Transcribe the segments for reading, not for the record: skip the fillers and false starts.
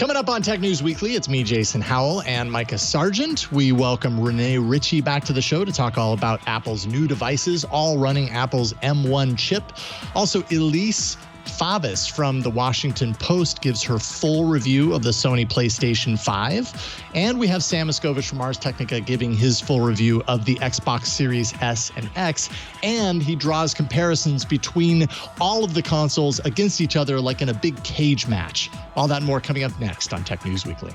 Coming up on Tech News Weekly, it's me, Jason Howell, and Mikah Sargent. We welcome Rene Ritchie back to the show to talk all about Apple's new devices, all running Apple's M1 chip. Also, Elise Favis from the Washington Post gives her full review of the Sony PlayStation 5. And we have Sam Machkovech from Ars Technica giving his full review of the Xbox Series S and X. And he draws comparisons between all of the consoles against each other like in a big cage match. All that and more coming up next on Tech News Weekly.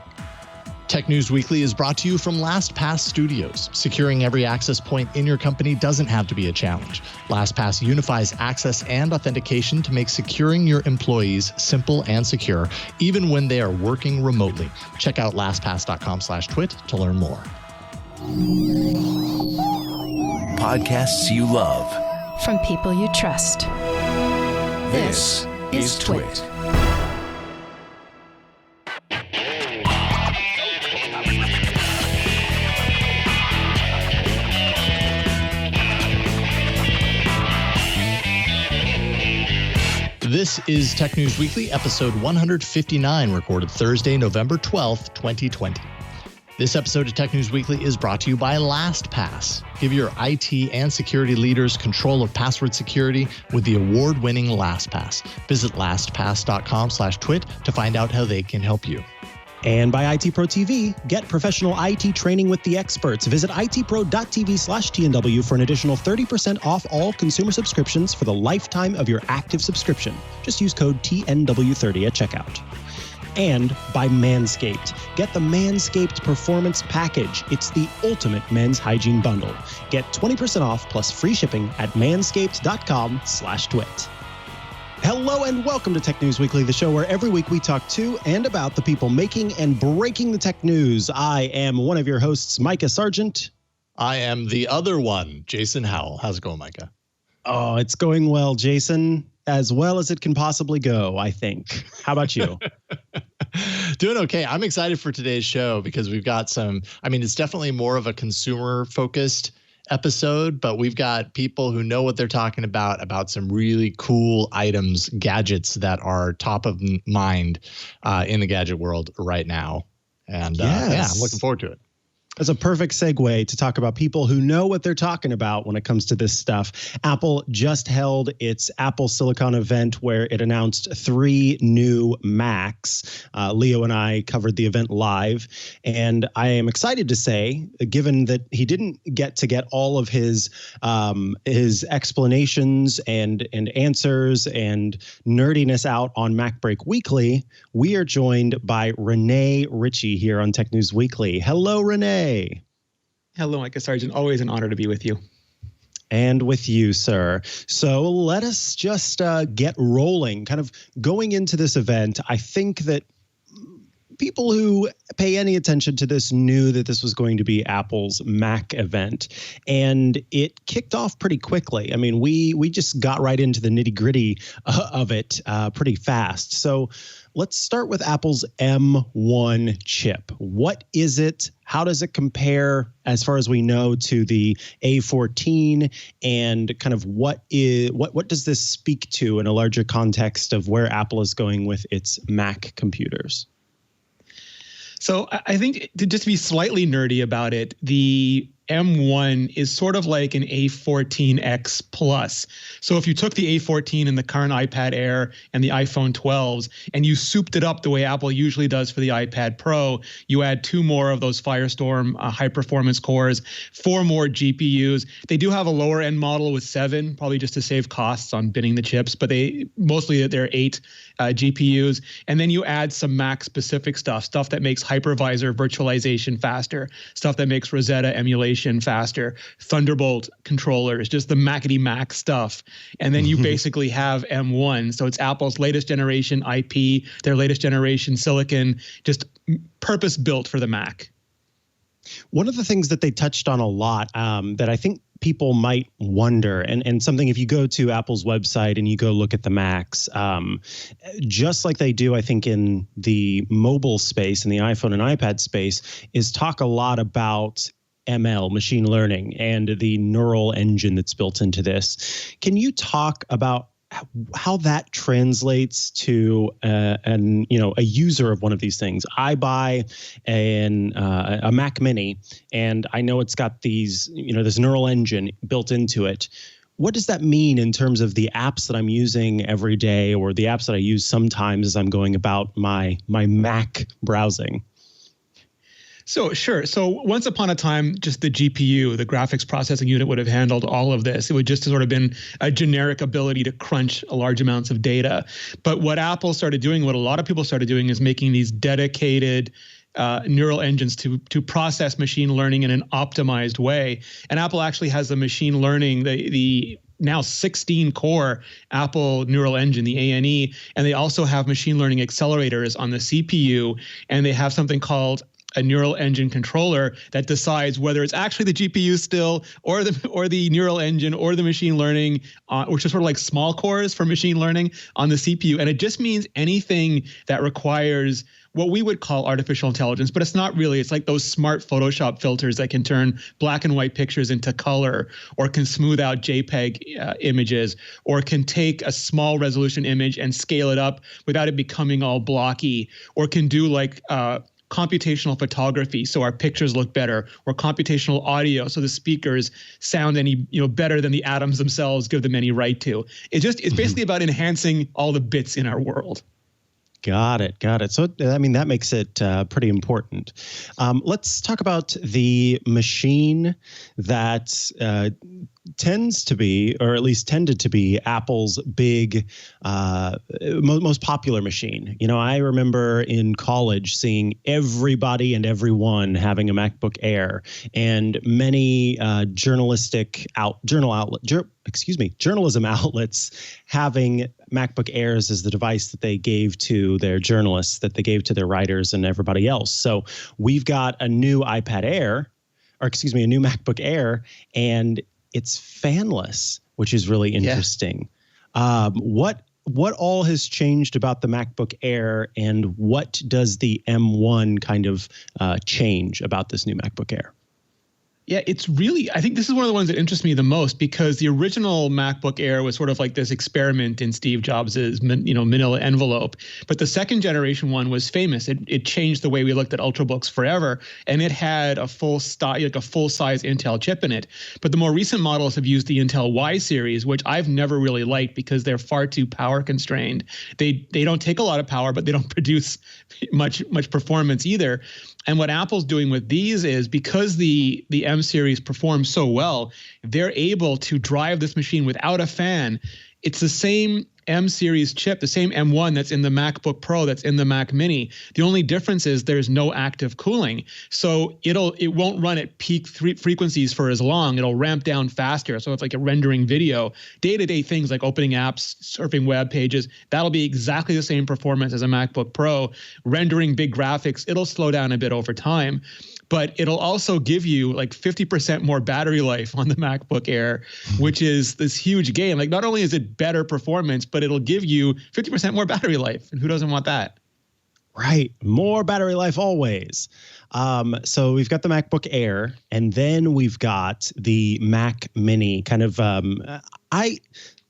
Tech News Weekly is brought to you from LastPass Studios. Securing every access point in your company doesn't have to be a challenge. LastPass unifies access and authentication to make securing your employees simple and secure, even when they are working remotely. Check out lastpass.com/twit to learn more. Podcasts you love. From people you trust. This is TWiT. This is Tech News Weekly, episode 159, recorded Thursday, November 12th, 2020. This episode of Tech News Weekly is brought to you by LastPass. Give your IT and security leaders control of password security with the award-winning LastPass. Visit lastpass.com/twit to find out how they can help you. And by IT Pro TV, get professional IT training with the experts. Visit itpro.tv/TNW for an additional 30% off all consumer subscriptions for the lifetime of your active subscription. Just use code TNW30 at checkout. And by Manscaped. Get the Manscaped Performance Package. It's the ultimate men's hygiene bundle. Get 20% off plus free shipping at manscaped.com/twit. Hello and welcome to Tech News Weekly, the show where every week we talk to and about the people making and breaking the tech news. I am one of your hosts, Mikah Sargent. I am the other one, Jason Howell. How's it going, Mikah? Oh, it's going well, Jason. As well as it can possibly go, I think. How about you? Doing okay. I'm excited for today's show because we've got it's definitely more of a consumer-focused episode, but we've got people who know what they're talking about some really cool items, gadgets that are top of mind in the gadget world right now. And yes. I'm looking forward to it. That's a perfect segue to talk about people who know what they're talking about when it comes to this stuff. Apple just held its Apple Silicon event where it announced 3 new Macs. Leo and I covered the event live, and I am excited to say, given that he didn't get all of his explanations and answers and nerdiness out on MacBreak Weekly, we are joined by Rene Ritchie here on Tech News Weekly. Hello, Rene. Hello, Mikah Sargent. Always an honor to be with you. And with you, sir. So let us just get rolling. Kind of going into this event, I think that people who pay any attention to this knew that this was going to be Apple's Mac event, and it kicked off pretty quickly. I mean, we just got right into the nitty-gritty of it pretty fast. So let's start with Apple's M1 chip. What is it? How does it compare, as far as we know, to the A14? And kind of what does this speak to in a larger context of where Apple is going with its Mac computers? So I think to just be slightly nerdy about it, the M1 is sort of like an A14X Plus. So if you took the A14 and the current iPad Air and the iPhone 12s and you souped it up the way Apple usually does for the iPad Pro, you add 2 more of those Firestorm high-performance cores, 4 more GPUs. They do have a lower-end model with 7, probably just to save costs on binning the chips, but they're 8 GPUs. And then you add some Mac-specific stuff that makes hypervisor virtualization faster, stuff that makes Rosetta emulation faster, Thunderbolt controllers, just the Mackety Mac stuff. And then you basically have M1. So it's Apple's latest generation IP, their latest generation silicon, just purpose built for the Mac. One of the things that they touched on a lot that I think people might wonder, and something if you go to Apple's website and you go look at the Macs, just like they do, I think, in the mobile space, in the iPhone and iPad space, is talk a lot about ML, machine learning, and the neural engine that's built into this. Can you talk about how that translates to a user of one of these things. I buy a Mac Mini, and I know it's got these, this neural engine built into it. What does that mean in terms of the apps that I'm using every day, or the apps that I use sometimes as I'm going about my Mac browsing? So sure. So once upon a time, just the GPU, the graphics processing unit, would have handled all of this. It would just sort of been a generic ability to crunch large amounts of data. But what Apple started doing, what a lot of people started doing, is making these dedicated neural engines to process machine learning in an optimized way. And Apple actually has the machine learning, the now 16 core Apple neural engine, the ANE, and they also have machine learning accelerators on the CPU, and they have something called a neural engine controller that decides whether it's actually the GPU still, or the neural engine, or the machine learning, which is sort of like small cores for machine learning on the CPU. And it just means anything that requires what we would call artificial intelligence, but it's not really. It's like those smart Photoshop filters that can turn black and white pictures into color, or can smooth out JPEG images, or can take a small resolution image and scale it up without it becoming all blocky, or can do like computational photography so our pictures look better, or computational audio so the speakers sound any better than the atoms themselves give them any right to. It's basically about enhancing all the bits in our world. Got it. So, that makes it pretty important. Let's talk about the machine that tends to be, or at least tended to be, Apple's big, most popular machine. I remember in college seeing everybody and everyone having a MacBook Air, and many journalism outlets having MacBook Airs as the device that they gave to their journalists, that they gave to their writers and everybody else. So we've got a new a new MacBook Air, and it's fanless, which is really interesting. Yeah. What all has changed about the MacBook Air, and what does the M1 kind of change about this new MacBook Air? Yeah, it's really, I think this is one of the ones that interests me the most, because the original MacBook Air was sort of like this experiment in Steve Jobs's, manila envelope. But the second generation one was famous. It changed the way we looked at Ultrabooks forever, and it had a full-size Intel chip in it. But the more recent models have used the Intel Y series, which I've never really liked because they're far too power constrained. They don't take a lot of power, but they don't produce much performance either. And what Apple's doing with these is, because the M series performs so well, they're able to drive this machine without a fan. It's the same M series chip, the same M1 that's in the MacBook Pro, that's in the Mac Mini. The only difference is there's no active cooling. So it won't run at peak frequencies for as long. It'll ramp down faster. So it's like a rendering video. Day-to-day things like opening apps, surfing web pages, that'll be exactly the same performance as a MacBook Pro. Rendering big graphics, it'll slow down a bit over time. But it'll also give you like 50% more battery life on the MacBook Air, which is this huge gain. Like, not only is it better performance, but it'll give you 50% more battery life. And who doesn't want that? Right. More battery life always. So we've got the MacBook Air, and then we've got the Mac Mini. Kind of,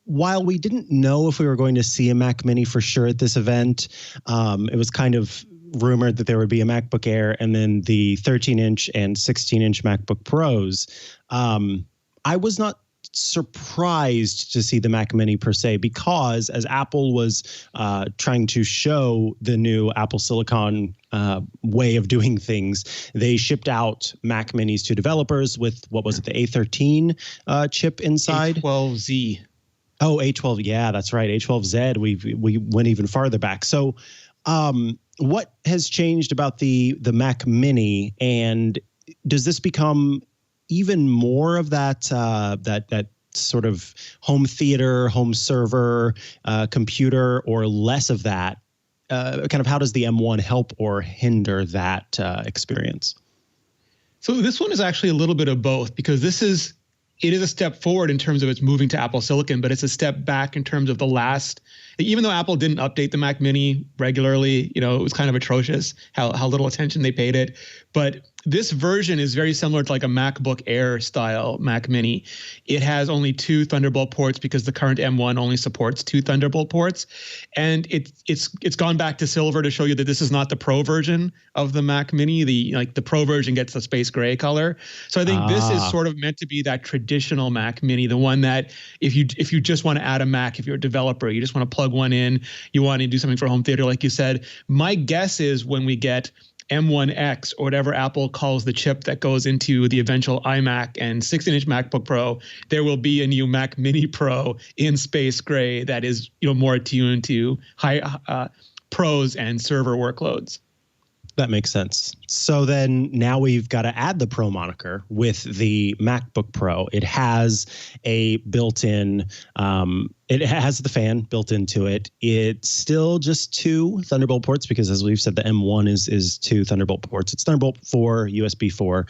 while we didn't know if we were going to see a Mac Mini for sure at this event, it was kind of rumored that there would be a MacBook Air and then the 13-inch and 16-inch MacBook Pros. I was not surprised to see the Mac Mini per se, because as Apple was trying to show the new Apple Silicon way of doing things, they shipped out Mac Minis to developers with, what was it, the A13 chip inside? A12Z. Oh, A12. Yeah, that's right. A12Z. We went even farther back. So what has changed about the Mac Mini, and does this become even more of that sort of home theater, home server, computer, or less of that? Kind of, how does the M1 help or hinder that experience? So this one is actually a little bit of both, because it is a step forward in terms of its moving to Apple Silicon, but it's a step back in terms of the last even though Apple didn't update the Mac Mini regularly, it was kind of atrocious how little attention they paid it. But this version is very similar to like a MacBook Air style Mac Mini. It has only 2 Thunderbolt ports because the current M1 only supports 2 Thunderbolt ports, and it's gone back to silver to show you that this is not the Pro version of the Mac Mini. The Pro version gets the space gray color. So I think this is sort of meant to be that traditional Mac Mini, the one that if you just want to add a Mac, if you're a developer, you just want to plug one in, you want to do something for home theater, like you said. My guess is when we get M1X or whatever Apple calls the chip that goes into the eventual iMac and 16-inch MacBook Pro, there will be a new Mac Mini Pro in space gray that is more attuned to high pros and server workloads. That makes sense. So then now we've got to add the Pro moniker with the MacBook Pro. It has a built-in, it has the fan built into it. It's still just 2 Thunderbolt ports because, as we've said, the M1 is 2 Thunderbolt ports. It's Thunderbolt 4, USB 4.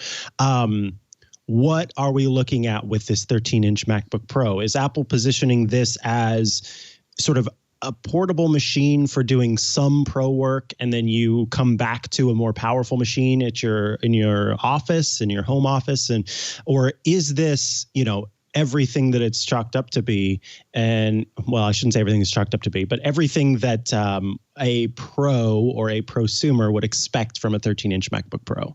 What are we looking at with this 13-inch MacBook Pro? Is Apple positioning this as sort of a portable machine for doing some pro work, and then you come back to a more powerful machine in your office, in your home office, or is this, everything that it's chalked up to be? And well, I shouldn't say everything is chalked up to be, but everything that a pro or a prosumer would expect from a 13-inch MacBook Pro.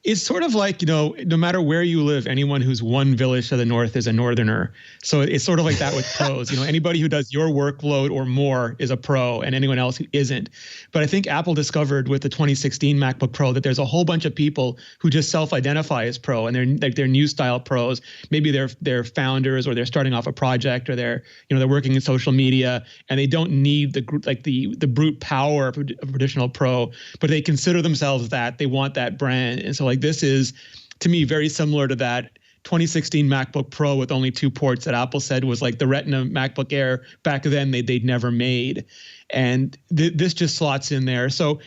It's sort of like, no matter where you live, anyone who's one village to the north is a northerner. So it's sort of like that with pros. Anybody who does your workload or more is a pro, and anyone else who isn't. But I think Apple discovered with the 2016 MacBook Pro that there's a whole bunch of people who just self-identify as pro, and they're new style pros. Maybe they're founders, or they're starting off a project, or they're working in social media, and they don't need the brute power of a traditional pro, but they consider themselves that. They want that brand, and so this is, to me, very similar to that 2016 MacBook Pro with only 2 ports that Apple said was like the Retina MacBook Air back then they'd never made. And this just slots in there. So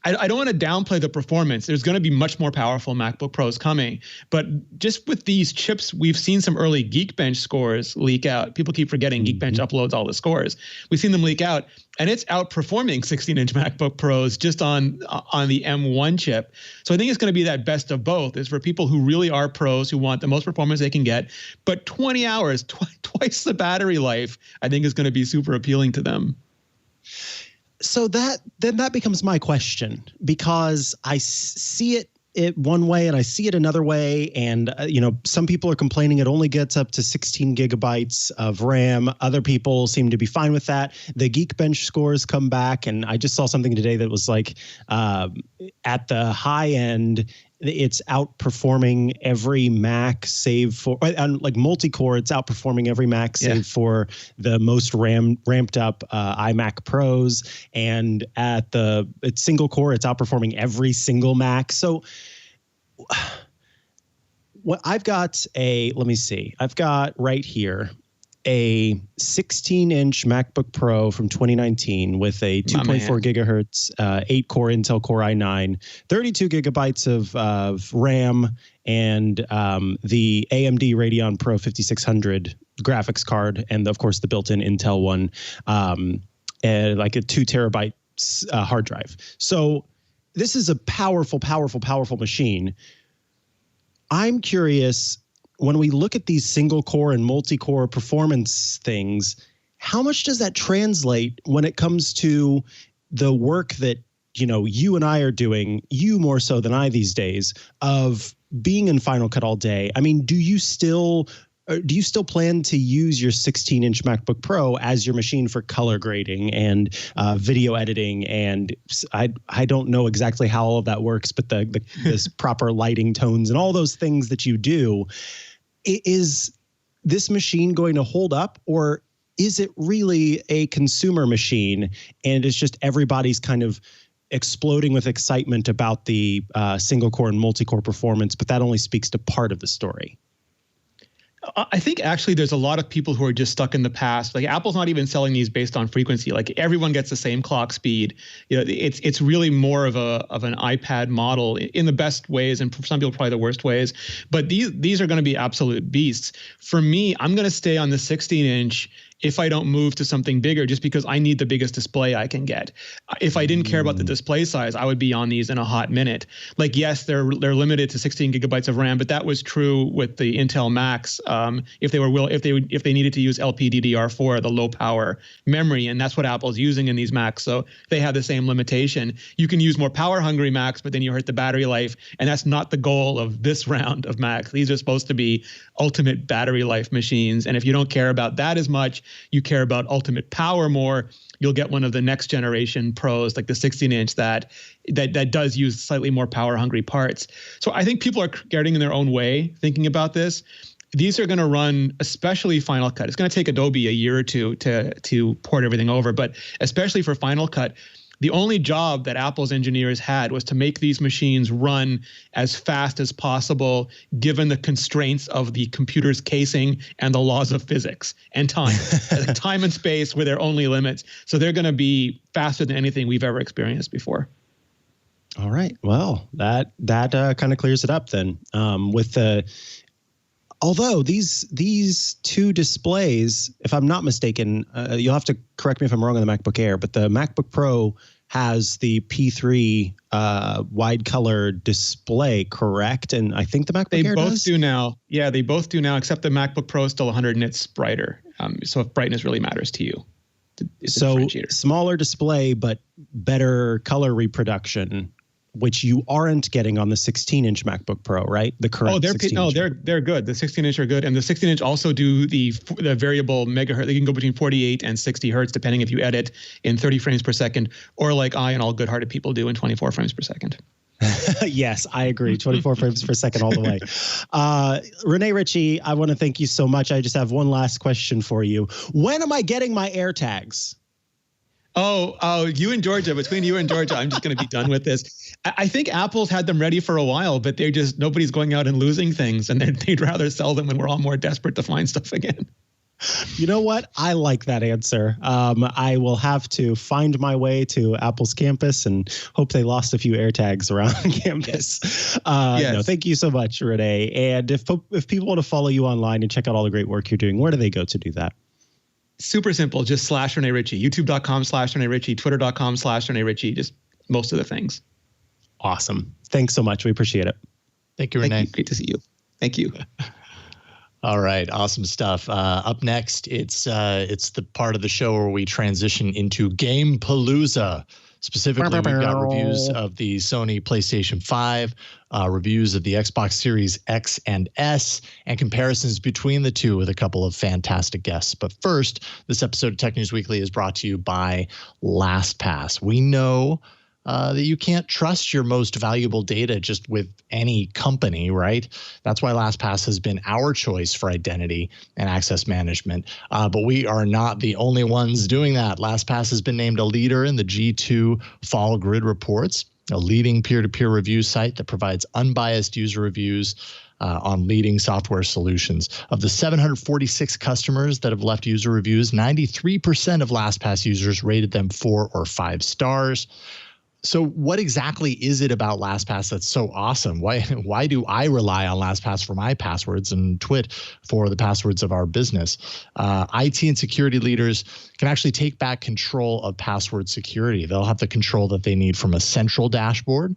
I don't want to downplay the performance. There's going to be much more powerful MacBook Pros coming. But just with these chips, we've seen some early Geekbench scores leak out. People keep forgetting Geekbench uploads all the scores. We've seen them leak out, and it's outperforming 16-inch MacBook Pros just on the M1 chip. So I think it's going to be that best of both. It's for people who really are pros, who want the most performance they can get. But 20 hours, twice the battery life, I think is going to be super appealing to them. So that becomes my question, because I see it one way and I see it another way. And, some people are complaining it only gets up to 16 gigabytes of RAM. Other people seem to be fine with that. The Geekbench scores come back, and I just saw something today that was like at the high end, it's outperforming every Mac save for, like multi-core, it's outperforming every Mac save for the most ramped up iMac Pros. And at it's single core, it's outperforming every single Mac. So what I've got let me see, I've got right here a 16-inch MacBook Pro from 2019 with a 2.4 gigahertz, 8-core Intel Core i9, 32 gigabytes of RAM, and the AMD Radeon Pro 5600 graphics card, and of course the built-in Intel one, and like a 2 terabyte hard drive. So this is a powerful, powerful, powerful machine. I'm curious, when we look at these single core and multi-core performance things, how much does that translate when it comes to the work that, you and I are doing, you more so than I these days, of being in Final Cut all day? I mean, do you still plan to use your 16-inch MacBook Pro as your machine for color grading and video editing? And I don't know exactly how all of that works, but this proper lighting tones and all those things that you do. Is this machine going to hold up, or is it really a consumer machine and it's just everybody's kind of exploding with excitement about the single core and multi-core performance, but that only speaks to part of the story? I think actually there's a lot of people who are just stuck in the past. Like Apple's not even selling these based on frequency. Like everyone gets the same clock speed. It's really more of an iPad model in the best ways, and for some people probably the worst ways. But these are going to be absolute beasts. For me, I'm going to stay on the 16-inch if I don't move to something bigger, just because I need the biggest display I can get. If I didn't care about the display size, I would be on these in a hot minute. Like, yes, they're limited to 16 gigabytes of RAM, but that was true with the Intel Macs. If they needed to use LPDDR4, the low power memory, and that's what Apple's using in these Macs, so they have the same limitation. You can use more power hungry Macs, but then you hurt the battery life, and that's not the goal of this round of Macs. These are supposed to be ultimate battery life machines, and if you don't care about that as much, you care about ultimate power more, you'll get one of the next generation Pros, like the 16-inch that does use slightly more power hungry parts. So I think people are getting in their own way thinking about this. These are going to run, especially Final Cut. It's going to take Adobe a year or two to port everything over, but especially for Final Cut, the only job that Apple's engineers had was to make these machines run as fast as possible, given the constraints of the computer's casing and the laws of physics and time. Time and space were their only limits. So they're going to be faster than anything we've ever experienced before. All right. Well, that kind of clears it up then. Although these two displays, if I'm not mistaken, you'll have to correct me if I'm wrong on the MacBook Air, but the MacBook Pro has the P3 wide color display, correct? And I think the MacBook Air does? They both do now. Yeah, they both do now, except the MacBook Pro is still 100 nits brighter. So if brightness really matters to you, it's a differentiator. Smaller display, but better color reproduction, which you aren't getting on the 16-inch MacBook Pro, right? The current they're good. The 16-inch are good, and the 16-inch also do the variable megahertz. They can go between 48 and 60 hertz, depending if you edit in 30 frames per second, or like I and all good-hearted people do in 24 frames per second. Yes, I agree. 24 frames per second all the way. Rene Ritchie, I want to thank you so much. I just have one last question for you. When am I getting my AirTags? Oh, between you and Georgia, I'm just going to be done with this. I think Apple's had them ready for a while, but nobody's going out and losing things, and they'd rather sell them when we're all more desperate to find stuff again. You know what? I like that answer. I will have to find my way to Apple's campus and hope they lost a few AirTags around campus. Yes. No, thank you so much, Rene. And if people want to follow you online and check out all the great work you're doing, where do they go to do that? Super simple. Just /Rene Ritchie. YouTube.com/Rene Ritchie. Twitter.com/Rene Ritchie. Just most of the things. Awesome. Thanks so much. We appreciate it. Thank you, Rene. Thank you. Great to see you. Thank you. All right. Awesome stuff. Up next, it's the part of the show where we transition into Game Palooza. Specifically, we've got reviews of the Sony PlayStation 5, reviews of the Xbox Series X and S, and comparisons between the two with a couple of fantastic guests. But first, this episode of Tech News Weekly is brought to you by LastPass. We know that you can't trust your most valuable data just with any company, right? That's why LastPass has been our choice for identity and access management. But we are not the only ones doing that. LastPass has been named a leader in the G2 Fall Grid Reports, a leading peer-to-peer review site that provides unbiased user reviews on leading software solutions. Of the 746 customers that have left user reviews, 93% of LastPass users rated them 4 or 5 stars. So what exactly is it about LastPass that's so awesome? Why do I rely on LastPass for my passwords and TWiT for the passwords of our business? IT and security leaders can actually take back control of password security. They'll have the control that they need from a central dashboard.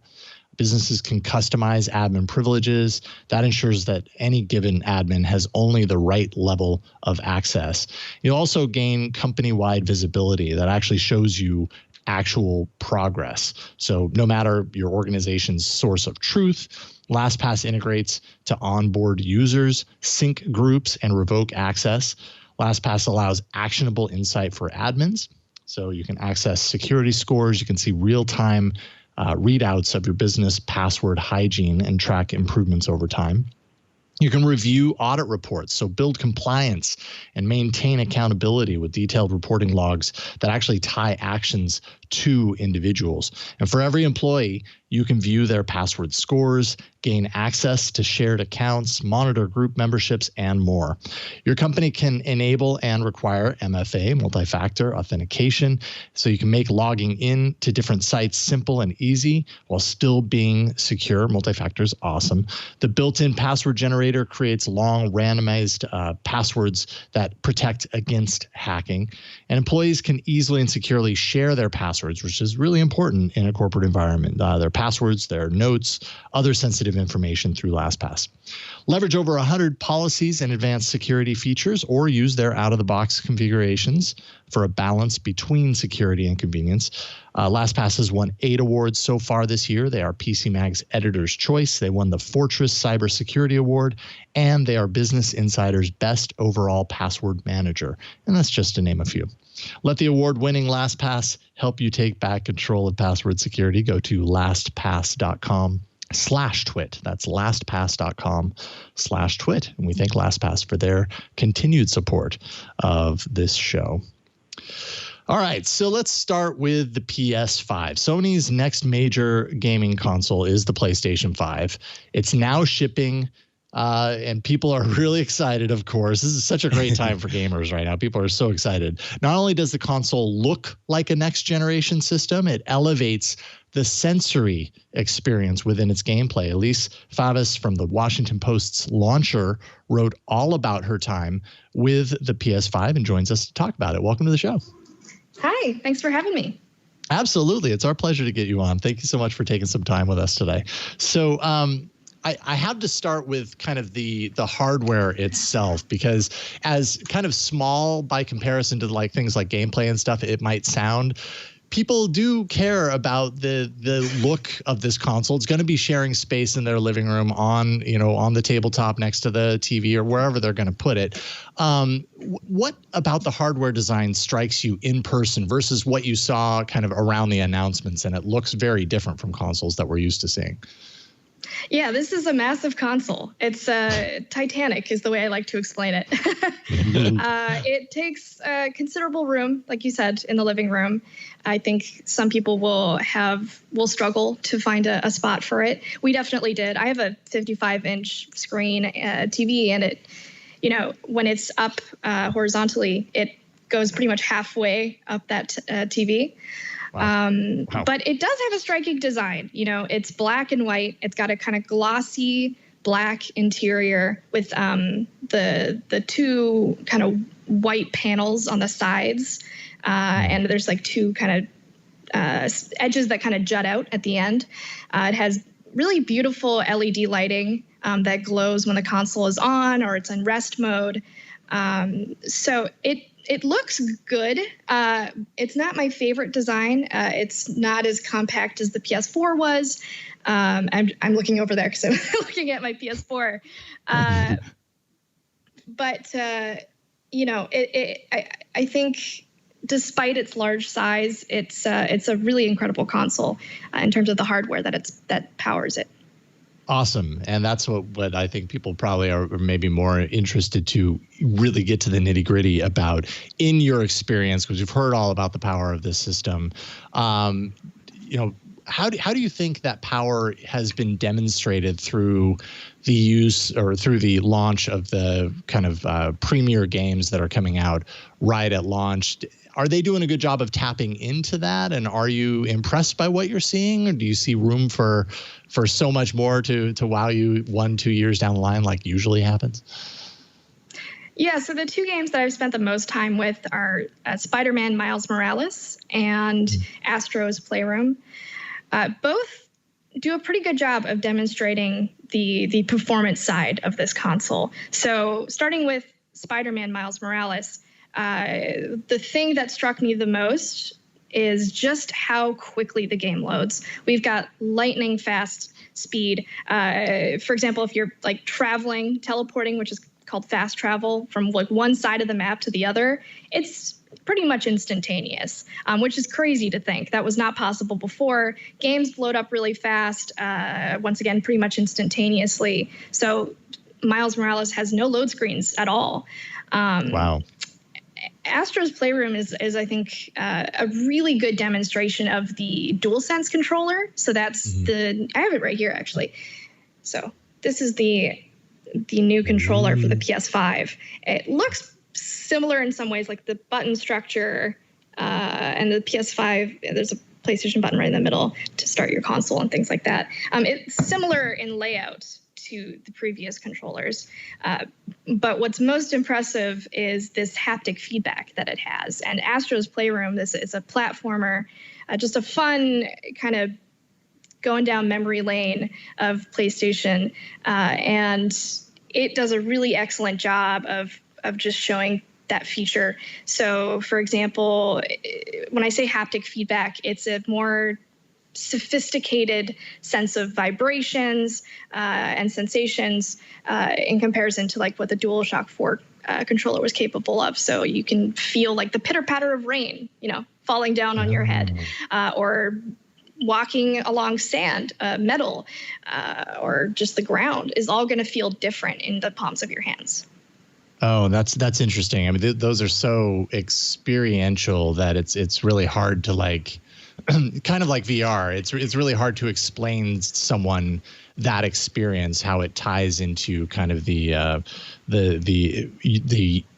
Businesses can customize admin privileges. That ensures that any given admin has only the right level of access. You'll also gain company-wide visibility that actually shows you actual progress. So no matter your organization's source of truth, LastPass integrates to onboard users, sync groups, and revoke access. LastPass allows actionable insight for admins. So you can access security scores. You can see real-time readouts of your business password hygiene and track improvements over time. You can review audit reports, so build compliance and maintain accountability with detailed reporting logs that actually tie actions 2 individuals. And for every employee, you can view their password scores, gain access to shared accounts, monitor group memberships, and more. Your company can enable and require MFA, multi-factor authentication, so you can make logging in to different sites simple and easy while still being secure. Multi-factor is awesome. The built-in password generator creates long randomized passwords that protect against hacking. And employees can easily and securely share their passwords, which is really important in a corporate environment. Their passwords, their notes, other sensitive information through LastPass. Leverage over 100 policies and advanced security features, or use their out-of-the-box configurations for a balance between security and convenience. LastPass has won 8 awards so far this year. They are PC Mag's Editor's Choice. They won the Fortress Cybersecurity Award, and they are Business Insider's Best Overall Password Manager. And that's just to name a few. Let the award-winning LastPass help you take back control of password security. Go to lastpass.com/twit. That's lastpass.com/twit. And we thank LastPass for their continued support of this show. All right, so let's start with the PS5. Sony's next major gaming console is the PlayStation 5. It's now shipping, and people are really excited, of course. This is such a great time for gamers right now. People are so excited. Not only does the console look like a next-generation system, it elevates the sensory experience within its gameplay. Elise Favis from the Washington Post's Launcher wrote all about her time with the PS5 and joins us to talk about it. Welcome to the show. Hi, thanks for having me. Absolutely. It's our pleasure to get you on. Thank you so much for taking some time with us today. So I have to start with kind of the hardware itself, because as kind of small by comparison to like things like gameplay and stuff, it might sound, people do care about the look of this console. It's going to be sharing space in their living room on the tabletop next to the TV or wherever they're going to put it. What about the hardware design strikes you in person versus what you saw kind of around the announcements? And it looks very different from consoles that we're used to seeing. Yeah, this is a massive console. It's Titanic is the way I like to explain it. It takes considerable room, like you said, in the living room. I think some people will struggle to find a spot for it. We definitely did. I have a 55-inch screen TV, and it, when it's up horizontally, it goes pretty much halfway up that TV. Wow. But it does have a striking design. It's black and white. It's got a kind of glossy black interior with the 2 kind of white panels on the sides. And there's like 2 kind of edges that kind of jut out at the end. It has really beautiful LED lighting that glows when the console is on or it's in rest mode. So it looks good. It's not my favorite design. It's not as compact as the PS4 was. I'm looking over there because I'm looking at my PS4. But I think despite its large size, it's a really incredible console in terms of the hardware that powers it. Awesome. And that's what I think people probably are maybe more interested to really get to the nitty gritty about in your experience, because you've heard all about the power of this system. How do you think that power has been demonstrated through the use or through the launch of the kind of premier games that are coming out right at launch? Are they doing a good job of tapping into that? And are you impressed by what you're seeing? Or do you see room for so much more to wow you 1-2 years down the line like usually happens? Yeah, so the 2 games that I've spent the most time with are Spider-Man Miles Morales and Astro's Playroom. Both do a pretty good job of demonstrating the performance side of this console. So starting with Spider-Man Miles Morales, the thing that struck me the most is just how quickly the game loads. We've got lightning fast speed. For example, if you're like teleporting, which is called fast travel from like one side of the map to the other, it's pretty much instantaneous, which is crazy to think. That was not possible before. Games load up really fast, once again, pretty much instantaneously. So Miles Morales has no load screens at all. Wow. Astro's Playroom is I think a really good demonstration of the DualSense controller. So that's I have it right here actually. So this is the new controller for the PS5. It looks similar in some ways, like the button structure and the PS5. There's a PlayStation button right in the middle to start your console and things like that. It's similar in layout to the previous controllers. But what's most impressive is this haptic feedback that it has. And Astro's Playroom, this is a platformer, just a fun kind of going down memory lane of PlayStation. And it does a really excellent job of just showing that feature. So for example, when I say haptic feedback, it's a more sophisticated sense of vibrations and sensations in comparison to like what the DualShock 4 controller was capable of. So you can feel like the pitter patter of rain, falling down on your head, or walking along sand, metal, or just the ground is all going to feel different in the palms of your hands. Oh, that's interesting. I mean, those are so experiential that it's really hard to like, kind of like VR. It's really hard to explain someone that experience, how it ties into kind of the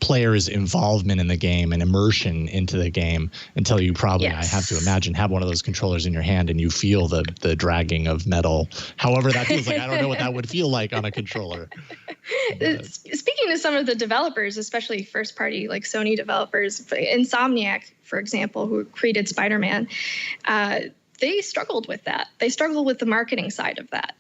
player's involvement in the game and immersion into the game until you probably, I have to imagine, have one of those controllers in your hand and you feel the dragging of metal. However that feels like, I don't know what that would feel like on a controller. Speaking to some of the developers, especially first party like Sony developers, Insomniac, for example, who created Spider-Man, they struggled with that. They struggled with the marketing side of that.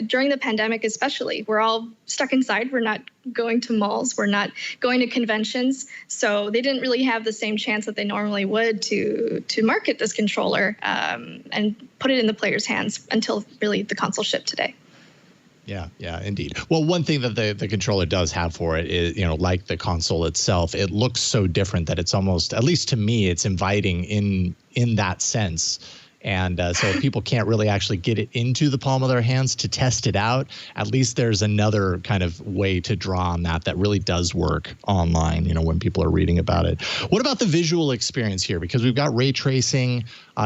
During the pandemic especially, we're all stuck inside. We're not going to malls. We're not going to conventions. So they didn't really have the same chance that they normally would to market this controller and put it in the player's hands until really the console shipped today. Yeah, indeed. Well, one thing that the controller does have for it is, like the console itself, it looks so different that it's almost, at least to me, it's inviting in that sense. And so if people can't really actually get it into the palm of their hands to test it out, at least there's another kind of way to draw on that really does work online, when people are reading about it. What about the visual experience here? Because we've got ray tracing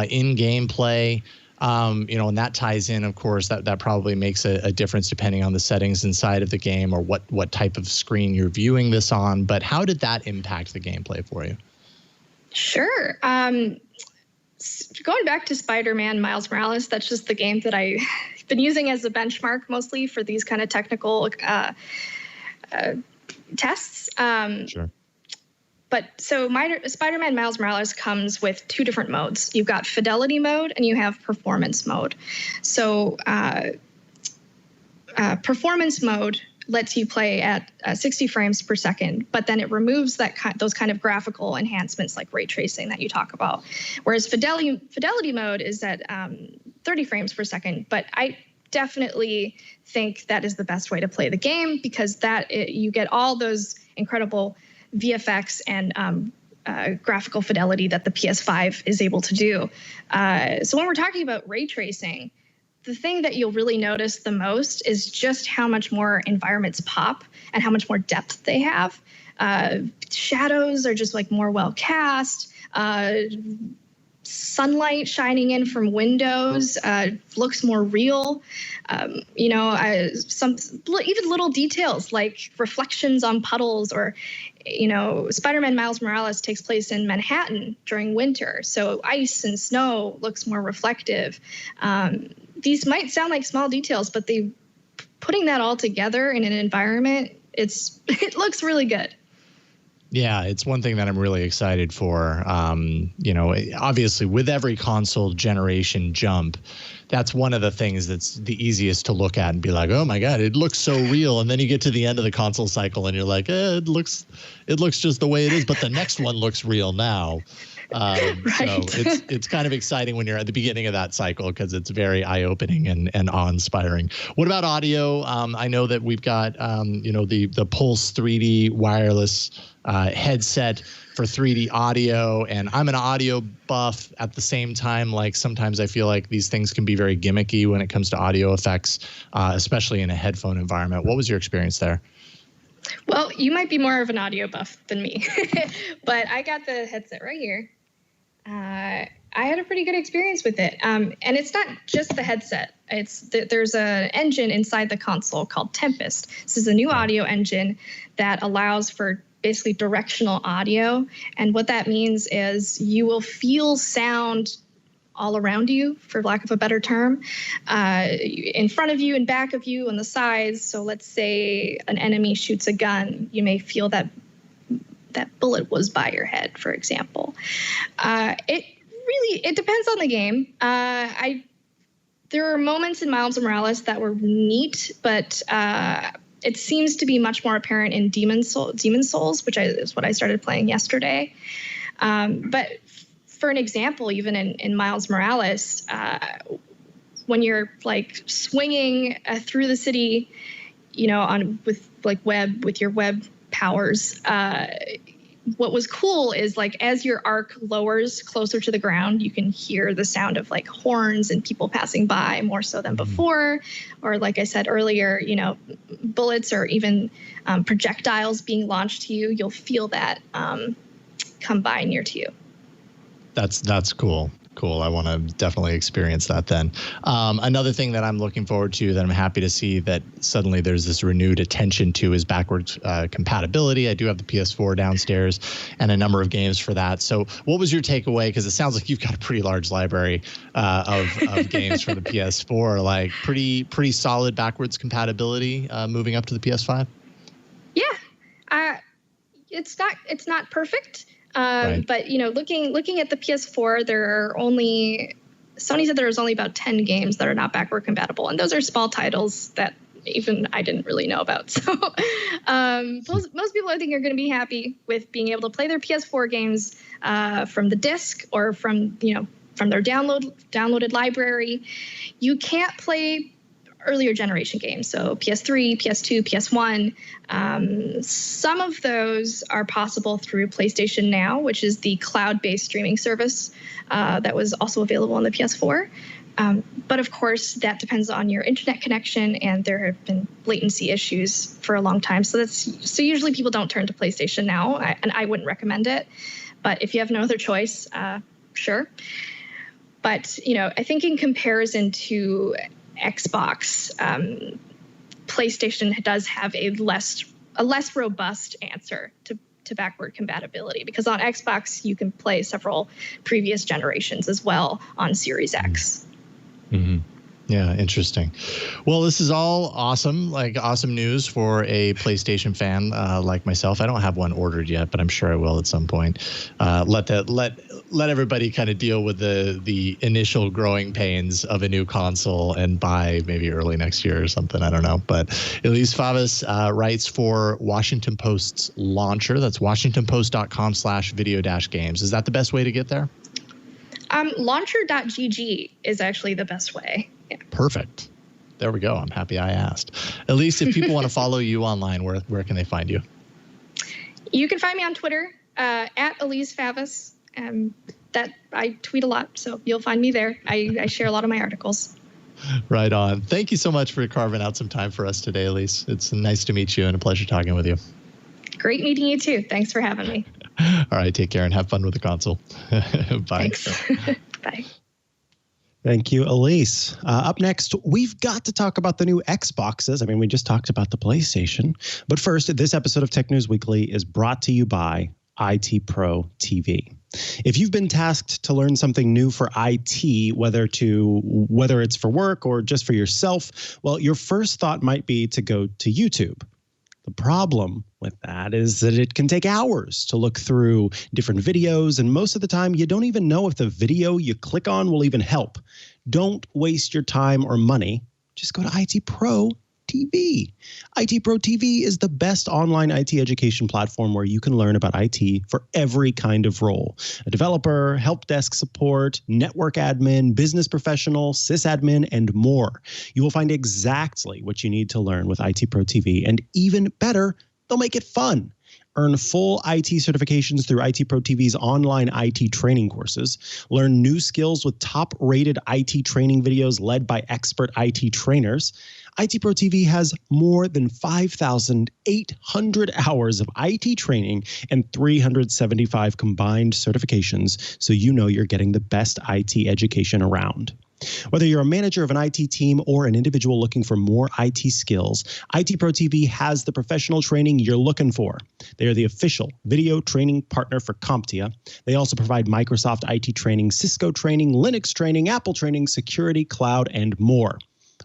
in gameplay. And that ties in, of course, that probably makes a difference depending on the settings inside of the game or what type of screen you're viewing this on. But how did that impact the gameplay for you? Sure. Going back to Spider-Man Miles Morales, that's just the game that I've been using as a benchmark mostly for these kind of technical tests. Sure. But so Spider-Man Miles Morales comes with two different modes. You've got fidelity mode and you have performance mode. So performance mode lets you play at 60 frames per second, but then it removes those kind of graphical enhancements like ray tracing that you talk about. Whereas fidelity mode is at 30 frames per second, but I definitely think that is the best way to play the game because you get all those incredible VFX and graphical fidelity that the PS5 is able to do. So when we're talking about ray tracing, the thing that you'll really notice the most is just how much more environments pop and how much more depth they have. Shadows are just like more well cast. Sunlight shining in from windows looks more real. Some even little details like reflections on puddles or, Spider-Man Miles Morales takes place in Manhattan during winter. So ice and snow looks more reflective. These might sound like small details, but putting that all together in an environment, it looks really good. Yeah, it's one thing that I'm really excited for. Obviously, with every console generation jump, that's one of the things that's the easiest to look at and be like, oh my God, it looks so real. And then you get to the end of the console cycle and you're like, it looks just the way it is, but the next one looks real now. Right. So it's kind of exciting when you're at the beginning of that cycle because it's very eye-opening and awe-inspiring. What about audio? I know that we've got the Pulse 3D wireless headset for 3D audio, and I'm an audio buff at the same time. Like sometimes I feel like these things can be very gimmicky when it comes to audio effects, especially in a headphone environment. What was your experience there? Well, you might be more of an audio buff than me, but I got the headset right here. I had a pretty good experience with it. And it's not just the headset. There's an engine inside the console called Tempest. This is a new audio engine that allows for basically directional audio. And what that means is you will feel sound all around you, for lack of a better term, in front of you and back of you, on the sides. So let's say an enemy shoots a gun, you may feel that bullet was by your head, for example. It depends on the game. There are moments in Miles Morales that were neat, but it seems to be much more apparent in Demon Souls, which is what I started playing yesterday. But for an example, even in Miles Morales, when you're like swinging through the city, with your web powers, what was cool is like as your arc lowers closer to the ground, you can hear the sound of like horns and people passing by more so than before. Or like I said earlier, bullets or even projectiles being launched to you, you'll feel that come by near to you. That's cool. Cool. I want to definitely experience that then. Another thing that I'm looking forward to that I'm happy to see that suddenly there's this renewed attention to is backwards compatibility. I do have the PS4 downstairs and a number of games for that. So what was your takeaway? Because it sounds like you've got a pretty large library of games for the PS4, like pretty solid backwards compatibility moving up to the PS5. Yeah. It's not perfect. Right. But looking at the PS4, Sony said there was only about 10 games that are not backward compatible, and those are small titles that even I didn't really know about. So most people I think are going to be happy with being able to play their PS4 games from the disc or from their downloaded library. You can't play earlier generation games, so PS3, PS2, PS1. Some of those are possible through PlayStation Now, which is the cloud-based streaming service that was also available on the PS4. But of course, that depends on your internet connection, and there have been latency issues for a long time. So usually people don't turn to PlayStation Now, and I wouldn't recommend it. But if you have no other choice, sure. But I think in comparison to Xbox, PlayStation does have a less robust answer to backward compatibility, because on Xbox you can play several previous generations as well on Series X. Mm-hmm. Yeah, interesting. Well, this is all awesome news for a PlayStation fan like myself. I don't have one ordered yet, but I'm sure I will at some point. Let everybody kind of deal with the initial growing pains of a new console and buy maybe early next year or something. I don't know. But Elise Favis writes for Washington Post's launcher. That's washingtonpost.com/video-games. Is that the best way to get there? Launcher.gg is actually the best way. Yeah. Perfect. There we go. I'm happy I asked. Elise, if people want to follow you online, where can they find you? You can find me on Twitter at Elise Favis. That I tweet a lot, so you'll find me there. I share a lot of my articles. Right on. Thank you so much for carving out some time for us today, Elise. It's nice to meet you and a pleasure talking with you. Great meeting you too. Thanks for having me. All right. Take care and have fun with the console. Bye. Thanks. Bye. Thank you, Elise. Up next, we've got to talk about the new Xboxes. I mean, we just talked about the PlayStation. But first, this episode of Tech News Weekly is brought to you by IT Pro TV. If you've been tasked to learn something new for IT, whether it's for work or just for yourself, well, your first thought might be to go to YouTube. The problem with that is that it can take hours to look through different videos, and most of the time you don't even know if the video you click on will even help. Don't waste your time or money. Just go to IT Pro TV. IT Pro TV is the best online IT education platform where you can learn about IT for every kind of role. A developer, help desk support, network admin, business professional, sysadmin, and more. You will find exactly what you need to learn with IT Pro TV, and even better, they'll make it fun. Earn full IT certifications through IT Pro TV's online IT training courses. Learn new skills with top-rated IT training videos led by expert IT trainers. IT Pro TV has more than 5,800 hours of IT training and 375 combined certifications, so you know you're getting the best IT education around. Whether you're a manager of an IT team or an individual looking for more IT skills, IT Pro TV has the professional training you're looking for. They are the official video training partner for CompTIA. They also provide Microsoft IT training, Cisco training, Linux training, Apple training, security, cloud, and more.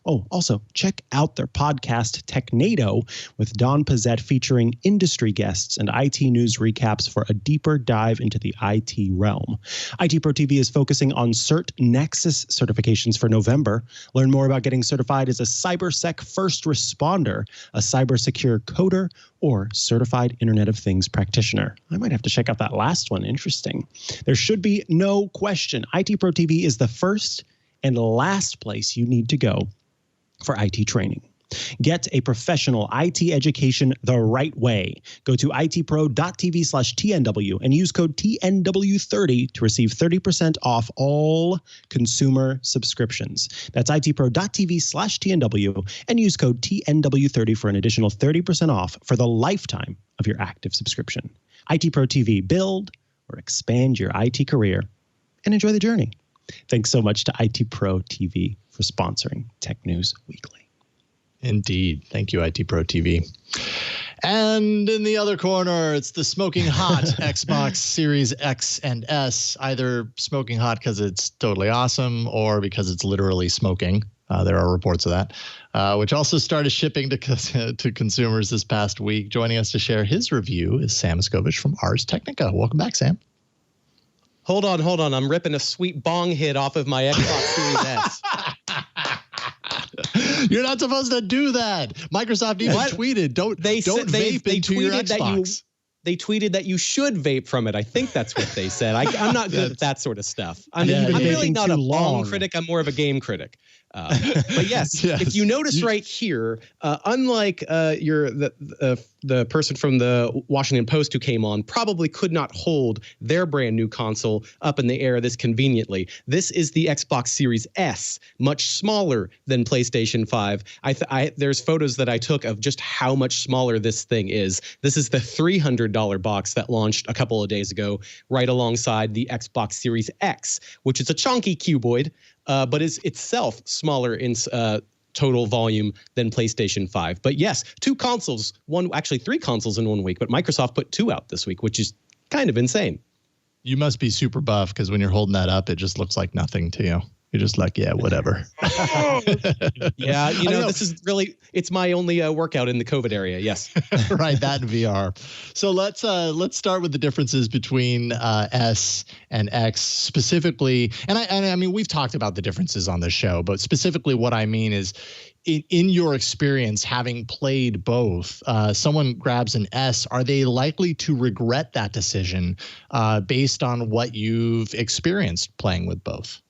Oh, also, check out their podcast, Technado, with Don Pizzette featuring industry guests and IT news recaps for a deeper dive into the IT realm. IT Pro TV is focusing on Cert Nexus certifications for November. Learn more about getting certified as a CyberSec first responder, a cybersecure coder, or certified Internet of Things practitioner. I might have to check out that last one. Interesting. There should be no question. IT Pro TV is the first and last place you need to go for IT training. Get a professional IT education the right way. Go to itpro.tv/TNW and use code TNW30 to receive 30% off all consumer subscriptions. That's itpro.tv/TNW and use code TNW30 for an additional 30% off for the lifetime of your active subscription. IT Pro TV, build or expand your IT career and enjoy the journey. Thanks so much to IT Pro TV for sponsoring Tech News Weekly. Indeed. Thank you, IT Pro TV. And in the other corner, it's the smoking hot Xbox Series X and S, either smoking hot because it's totally awesome or because it's literally smoking. There are reports of that, which also started shipping to consumers this past week. Joining us to share his review is Sam Machkovech from Ars Technica. Welcome back, Sam. Hold on. I'm ripping a sweet bong hit off of my Xbox Series S. You're not supposed to do that. Microsoft even tweeted, don't vape into your Xbox. They tweeted that you should vape from it. I think that's what they said. I'm not good at that sort of stuff. I'm really not a bong critic. I'm more of a game critic. But yes, if you notice right here, unlike the person from the Washington Post who came on, probably could not hold their brand new console up in the air this conveniently. This is the Xbox Series S, much smaller than PlayStation 5. There's photos that I took of just how much smaller this thing is. This is the $300 box that launched a couple of days ago, right alongside the Xbox Series X, which is a chunky cuboid, but is itself smaller in total volume than PlayStation 5. But yes, three consoles in 1 week, but Microsoft put 2 out this week, which is kind of insane. You must be super buff because when you're holding that up, it just looks like nothing to you. You're just like, yeah, whatever. Yeah, this is really, it's my only workout in the COVID area. Yes. Right, that and VR. So let's start with the differences between S and X specifically. And I mean, we've talked about the differences on the show, but specifically what I mean is in your experience, having played both, someone grabs an S, are they likely to regret that decision based on what you've experienced playing with both?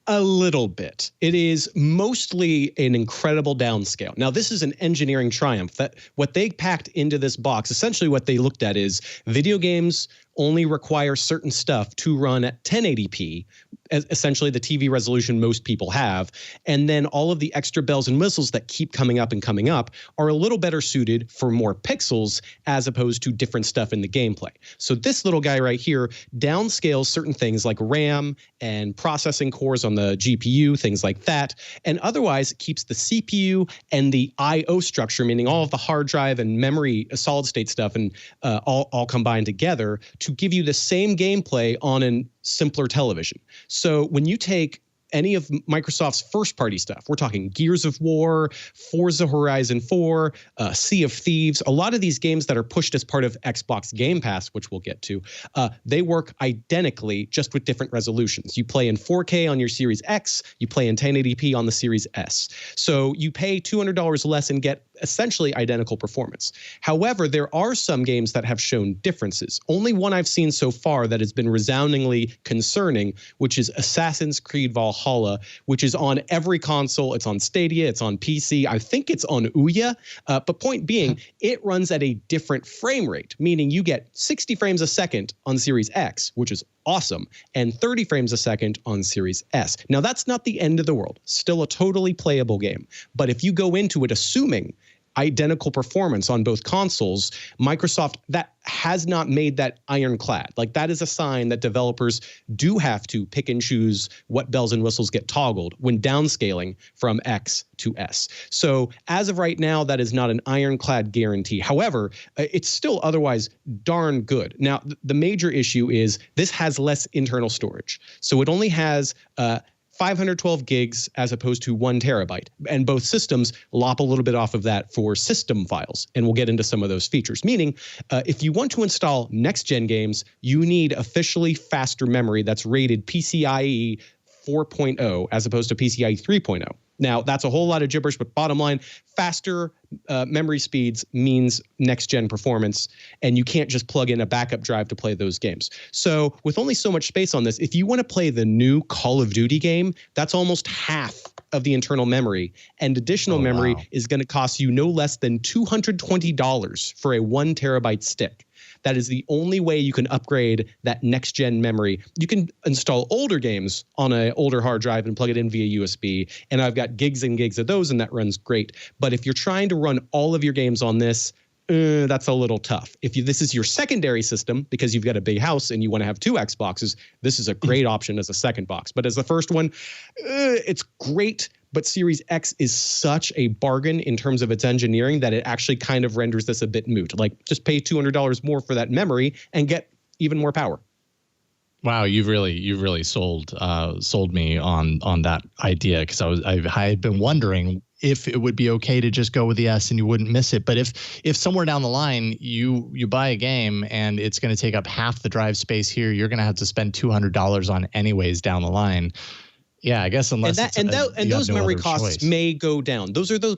A little bit. It is mostly an incredible downscale. Now, this is an engineering triumph that what they packed into this box, essentially what they looked at is video games only require certain stuff to run at 1080p, essentially the TV resolution most people have. And then all of the extra bells and whistles that keep coming up are a little better suited for more pixels as opposed to different stuff in the gameplay. So this little guy right here downscales certain things like RAM and processing cores on the GPU, things like that. And otherwise it keeps the CPU and the I/O structure, meaning all of the hard drive and memory, solid state stuff, and all combined together to give you the same gameplay on a simpler television. So when you take any of Microsoft's first-party stuff, we're talking Gears of War, Forza Horizon 4, Sea of Thieves, a lot of these games that are pushed as part of Xbox Game Pass, which we'll get to, they work identically, just with different resolutions. You play in 4K on your Series X, you play in 1080p on the Series S. So you pay $200 less and get essentially identical performance. However, there are some games that have shown differences. Only one I've seen so far that has been resoundingly concerning, which is Assassin's Creed Valhalla, which is on every console. It's on Stadia, it's on PC. I think it's on Ouya. But point being, it runs at a different frame rate, meaning you get 60 frames a second on Series X, which is awesome, and 30 frames a second on Series S. Now, that's not the end of the world. Still a totally playable game. But if you go into it assuming identical performance on both consoles, Microsoft, that has not made that ironclad. Like, that is a sign that developers do have to pick and choose what bells and whistles get toggled when downscaling from X to S. So as of right now, that is not an ironclad guarantee. However, it's still otherwise darn good. Now, the major issue is this has less internal storage. So it only has 512 gigs as opposed to 1 terabyte. And both systems lop a little bit off of that for system files. And we'll get into some of those features. Meaning, if you want to install next-gen games, you need officially faster memory that's rated PCIe 4.0 as opposed to PCIe 3.0. Now, that's a whole lot of gibberish, but bottom line, faster memory speeds means next-gen performance, and you can't just plug in a backup drive to play those games. So with only so much space on this, if you want to play the new Call of Duty game, that's almost half of the internal memory, and additional memory is going to cost you no less than $220 for a 1 terabyte stick. That is the only way you can upgrade that next-gen memory. You can install older games on an older hard drive and plug it in via USB, and I've got gigs and gigs of those, and that runs great. But if you're trying to run all of your games on this, that's a little tough. If this is your secondary system, because you've got a big house and you want to have 2 Xboxes, this is a great option as a second box. But as the first one, it's great. But Series X is such a bargain in terms of its engineering that it actually kind of renders this a bit moot. Like, just pay $200 more for that memory and get even more power. Wow, you've really sold me on that idea, because I had been wondering if it would be okay to just go with the S and you wouldn't miss it. But if somewhere down the line you buy a game and it's going to take up half the drive space here, you're going to have to spend $200 on anyways down the line. Yeah, I guess unless those memory costs may go down. Those are the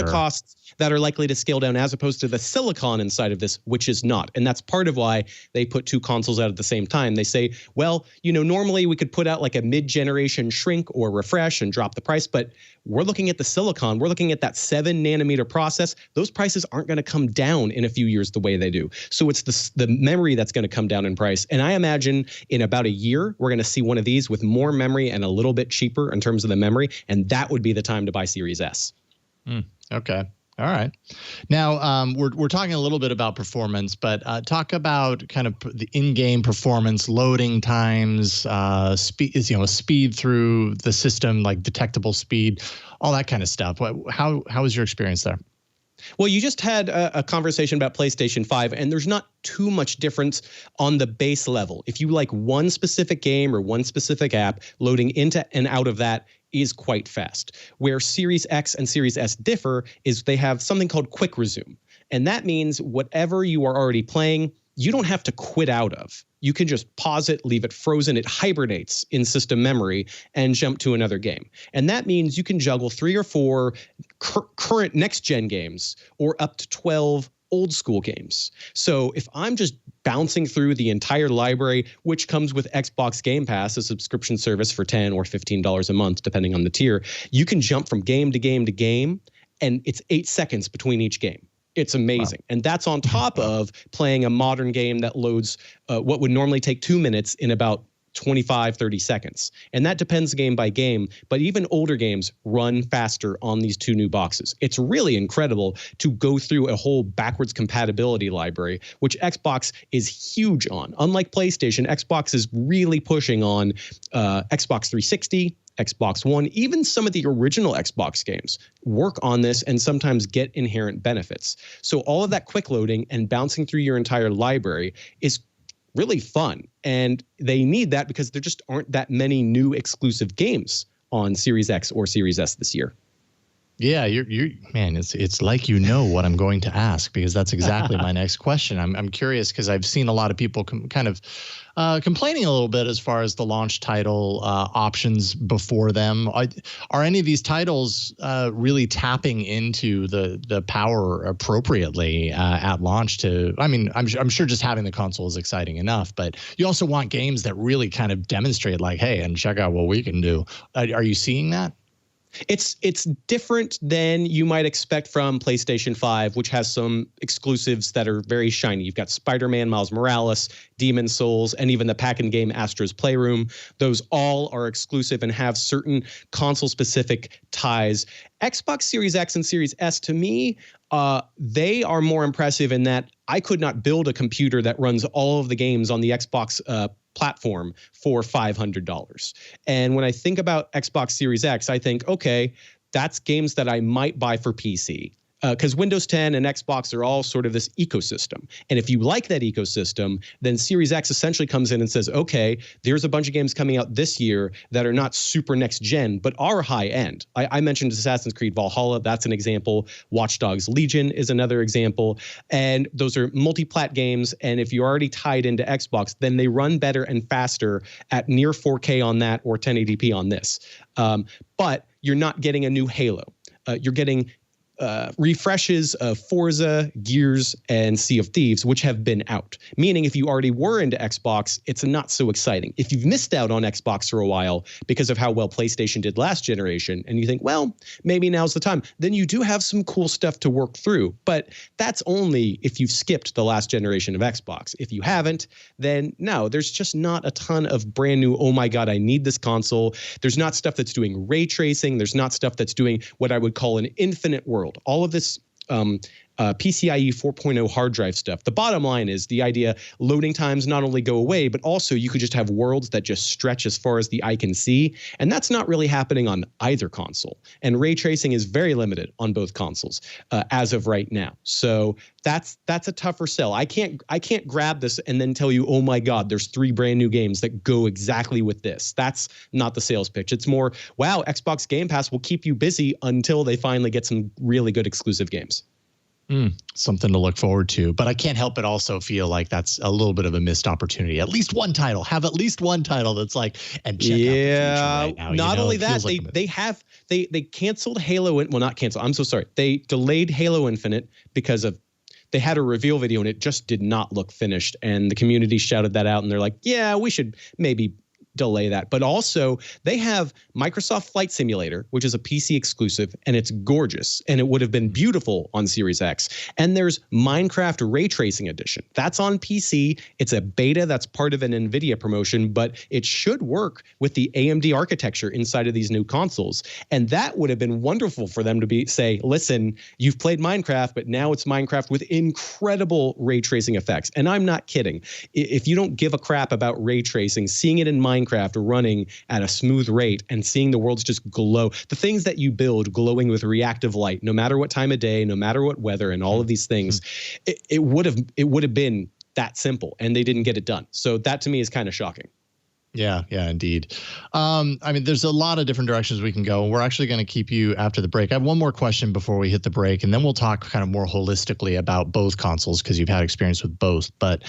costs that are likely to scale down, as opposed to the silicon inside of this, which is not. And that's part of why they put 2 consoles out at the same time. They say, well, normally we could put out like a mid-generation shrink or refresh and drop the price, but we're looking at the silicon. We're looking at that 7-nanometer process. Those prices aren't going to come down in a few years the way they do. So it's the memory that's going to come down in price. And I imagine in about a year, we're going to see one of these with more memory and a little bit cheaper in terms of the memory. And that would be the time to buy Series S. Okay. All right. Now, we're talking a little bit about performance, but talk about kind of the in-game performance, loading times, speed through the system, like detectable speed, all that kind of stuff. How was your experience there? Well, you just had a conversation about PlayStation 5, and there's not too much difference on the base level. If you like one specific game or one specific app, loading into and out of that is quite fast. Where Series X and Series S differ is they have something called quick resume. And that means whatever you are already playing, you don't have to quit out of. You can just pause it, leave it frozen. It hibernates in system memory and jump to another game. And that means you can juggle 3 or 4 current next-gen games or up to 12 old school games. So if I'm just bouncing through the entire library, which comes with Xbox Game Pass, a subscription service for $10 or $15 a month, depending on the tier, you can jump from game to game to game, and it's 8 seconds between each game. It's amazing. Wow. And that's on top of playing a modern game that loads what would normally take 2 minutes in about 25, 30 seconds. And that depends game by game, but even older games run faster on these 2 new boxes. It's really incredible to go through a whole backwards compatibility library, which Xbox is huge on. Unlike PlayStation, Xbox is really pushing on Xbox 360, Xbox One, even some of the original Xbox games work on this and sometimes get inherent benefits. So all of that quick loading and bouncing through your entire library is really fun. And they need that because there just aren't that many new exclusive games on Series X or Series S this year. Yeah, you're man. It's like you know what I'm going to ask, because that's exactly my next question. I'm curious because I've seen a lot of people kind of complaining a little bit as far as the launch title options before them. Are any of these titles really tapping into the power appropriately at launch? I'm sure just having the console is exciting enough, but you also want games that really kind of demonstrate, like, hey, and check out what we can do. Are you seeing that? It's different than you might expect from PlayStation 5, which has some exclusives that are very shiny. You've got Spider-Man, Miles Morales, Demon's Souls, and even the pack-in game Astro's Playroom. Those all are exclusive and have certain console-specific ties. Xbox Series X and Series S, to me, they are more impressive in that I could not build a computer that runs all of the games on the Xbox platform for $500. And when I think about Xbox Series X, I think, okay, that's games that I might buy for PC. Because Windows 10 and Xbox are all sort of this ecosystem. And if you like that ecosystem, then Series X essentially comes in and says, okay, there's a bunch of games coming out this year that are not super next gen, but are high end. I mentioned Assassin's Creed Valhalla. That's an example. Watch Dogs Legion is another example. And those are multi-plat games. And if you're already tied into Xbox, then they run better and faster at near 4K on that or 1080p on this. But you're not getting a new Halo. You're getting refreshes of Forza, Gears, and Sea of Thieves, which have been out. Meaning if you already were into Xbox, it's not so exciting. If you've missed out on Xbox for a while because of how well PlayStation did last generation, and you think, well, maybe now's the time, then you do have some cool stuff to work through. But that's only if you've skipped the last generation of Xbox. If you haven't, then no, there's just not a ton of brand new, oh my God, I need this console. There's not stuff that's doing ray tracing. There's not stuff that's doing what I would call an infinite world. All of this PCIe 4.0 hard drive stuff. The bottom line is the idea loading times not only go away, but also you could just have worlds that just stretch as far as the eye can see. And that's not really happening on either console. And ray tracing is very limited on both consoles as of right now. So that's a tougher sell. I can't grab this and then tell you, oh my God, there's 3 brand new games that go exactly with this. That's not the sales pitch. It's more, wow, Xbox Game Pass will keep you busy until they finally get some really good exclusive games. Something to look forward to, but I can't help but also feel like that's a little bit of a missed opportunity. At least one title, have at least one title that's like, and check out the future right now. Not only that, they canceled Halo. Well, not canceled. I'm so sorry. They delayed Halo Infinite because of they had a reveal video and it just did not look finished. And the community shouted that out and they're like, yeah, we should maybe delay that. But also they have Microsoft Flight Simulator, which is a PC exclusive, and it's gorgeous, and it would have been beautiful on Series X. And there's Minecraft Ray Tracing Edition. That's on PC. It's a beta that's part of an NVIDIA promotion, but it should work with the AMD architecture inside of these new consoles. And that would have been wonderful for them to say, listen, you've played Minecraft, but now it's Minecraft with incredible ray tracing effects. And I'm not kidding. If you don't give a crap about ray tracing, seeing it in Minecraft running at a smooth rate and seeing the worlds just glow, the things that you build glowing with reactive light, no matter what time of day, no matter what weather, and all of these things, it would have been that simple, and they didn't get it done. So that to me is kind of shocking. Yeah, indeed. I mean, there's a lot of different directions we can go. We're actually going to keep you after the break. I have one more question before we hit the break, and then we'll talk kind of more holistically about both consoles because you've had experience with both. But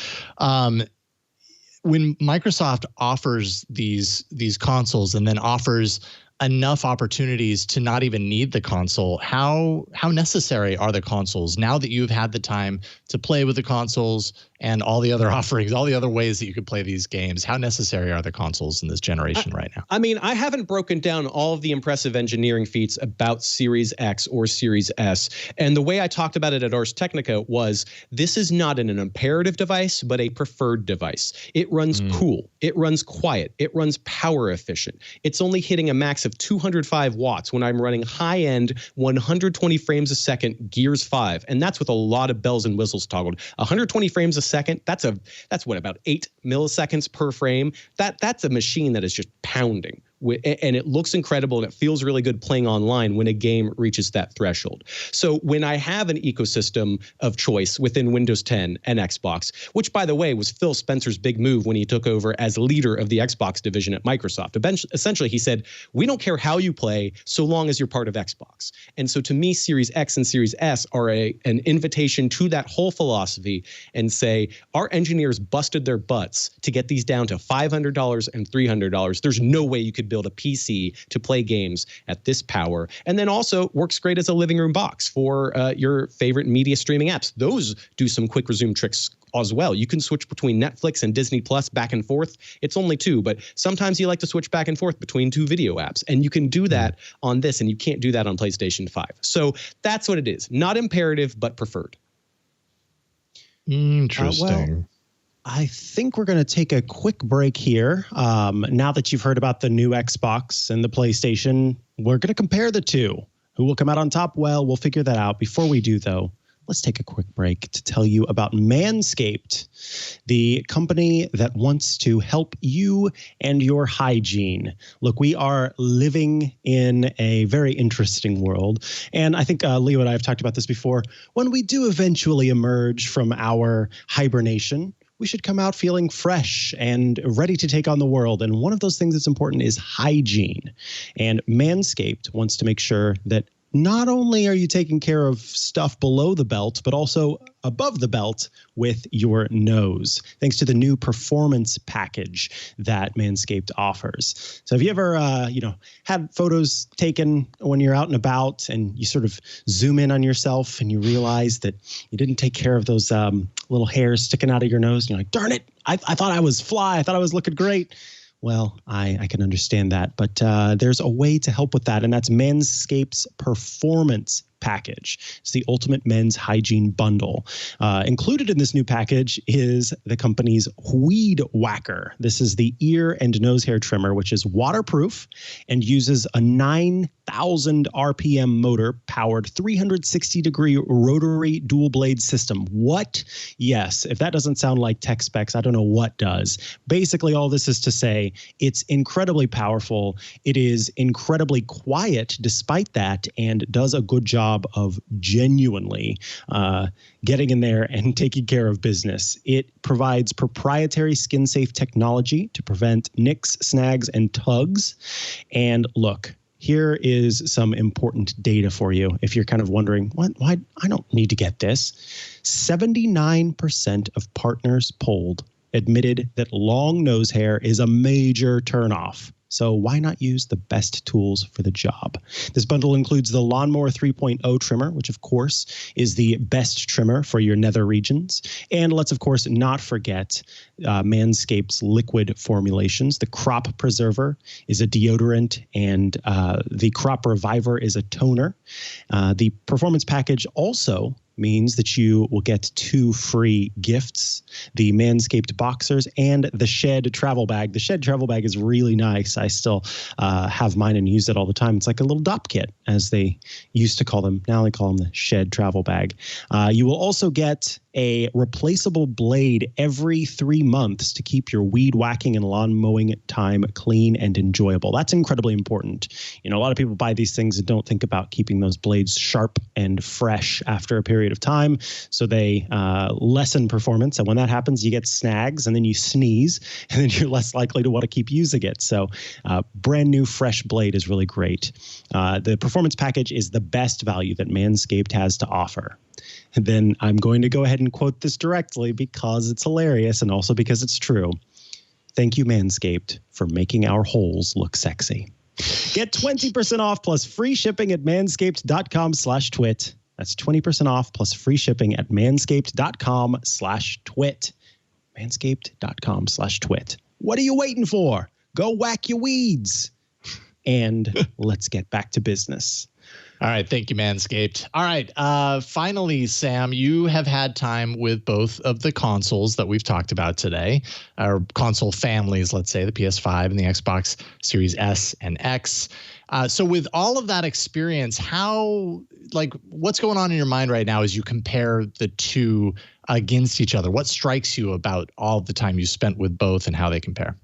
when Microsoft offers these consoles and then offers enough opportunities to not even need the console, how necessary are the consoles now that you've had the time to play with the consoles and all the other offerings, all the other ways that you could play these games? How necessary are the consoles in this generation right now? I mean, I haven't broken down all of the impressive engineering feats about Series X or Series S. And the way I talked about it at Ars Technica was this is not an imperative device, but a preferred device. It runs cool. It runs quiet. It runs power efficient. It's only hitting a max of 205 watts when I'm running high-end 120 frames a second Gears 5. And that's with a lot of bells and whistles toggled. 120 frames a second, that's what, about 8 milliseconds per frame? That's a machine that is just pounding. and it looks incredible and it feels really good playing online when a game reaches that threshold. So when I have an ecosystem of choice within Windows 10 and Xbox, which by the way was Phil Spencer's big move when he took over as leader of the Xbox division at Microsoft. Essentially, he said, we don't care how you play so long as you're part of Xbox. And so to me, Series X and Series S are an invitation to that whole philosophy and say, our engineers busted their butts to get these down to $500 and $300. There's no way you could build a PC to play games at this power. And then also works great as a living room box for your favorite media streaming apps. Those do some quick resume tricks as well. You can switch between Netflix and Disney Plus back and forth. It's only two, but sometimes you like to switch back and forth between two video apps. And you can do that on this, and you can't do that on PlayStation 5. So that's what it is. Not imperative, but preferred. Interesting. I think we're going to take a quick break here. Now that you've heard about the new Xbox and the PlayStation, we're going to compare the two. Who will come out on top? Well, we'll figure that out. Before we do, though, let's take a quick break to tell you about Manscaped, the company that wants to help you and your hygiene. Look, we are living in a very interesting world. And I think Leo and I have talked about this before. When we do eventually emerge from our hibernation, we should come out feeling fresh and ready to take on the world. And one of those things that's important is hygiene. And Manscaped wants to make sure that not only are you taking care of stuff below the belt, but also above the belt with your nose, thanks to the new performance package that Manscaped offers. So have you ever, had photos taken when you're out and about and you sort of zoom in on yourself and you realize that you didn't take care of those little hairs sticking out of your nose? And you're like, darn it, I thought I was fly. I thought I was looking great. Well, I can understand that, but there's a way to help with that, and that's Manscaped's Performance Package. It's the ultimate men's hygiene bundle. Included in this new package is the company's Weed Whacker. This is the ear and nose hair trimmer, which is waterproof and uses a 9,000 RPM motor powered 360-degree rotary dual blade system. What? Yes, if that doesn't sound like tech specs, I don't know what does. Basically, all this is to say it's incredibly powerful. It is incredibly quiet despite that, and does a good job of genuinely getting in there and taking care of business. It provides proprietary skin-safe technology to prevent nicks, snags, and tugs. And look, here is some important data for you. If you're kind of wondering, why I don't need to get this. 79% of partners polled admitted that long nose hair is a major turnoff. So why not use the best tools for the job? This bundle includes the Lawnmower 3.0 trimmer, which of course is the best trimmer for your nether regions. And let's of course not forget Manscaped's liquid formulations. The Crop Preserver is a deodorant, and the Crop Reviver is a toner. The Performance Package also means that you will get 2 free gifts, the Manscaped Boxers and the Shed Travel Bag. The Shed Travel Bag is really nice. I still have mine and use it all the time. It's like a little DOP kit, as they used to call them. Now they call them the Shed Travel Bag. You will also get a replaceable blade every 3 months to keep your weed whacking and lawn mowing time clean and enjoyable. That's incredibly important. You know, a lot of people buy these things and don't think about keeping those blades sharp and fresh after a period of time. So they lessen performance. And when that happens, you get snags, and then you sneeze, and then you're less likely to want to keep using it. So brand new fresh blade is really great. The Performance Package is the best value that Manscaped has to offer. And then I'm going to go ahead and quote this directly because it's hilarious and also because it's true. Thank you, Manscaped, for making our holes look sexy. Get 20% off plus free shipping at manscaped.com/twit. That's 20% off plus free shipping at manscaped.com/twit. Manscaped.com/twit. What are you waiting for? Go whack your weeds. And let's get back to business. All right. Thank you, Manscaped. All right. Finally, Sam, you have had time with both of the consoles that we've talked about today, or console families, let's say, the PS5 and the Xbox Series S and X. So with all of that experience, what's going on in your mind right now as you compare the two against each other? What strikes you about all the time you spent with both and how they compare?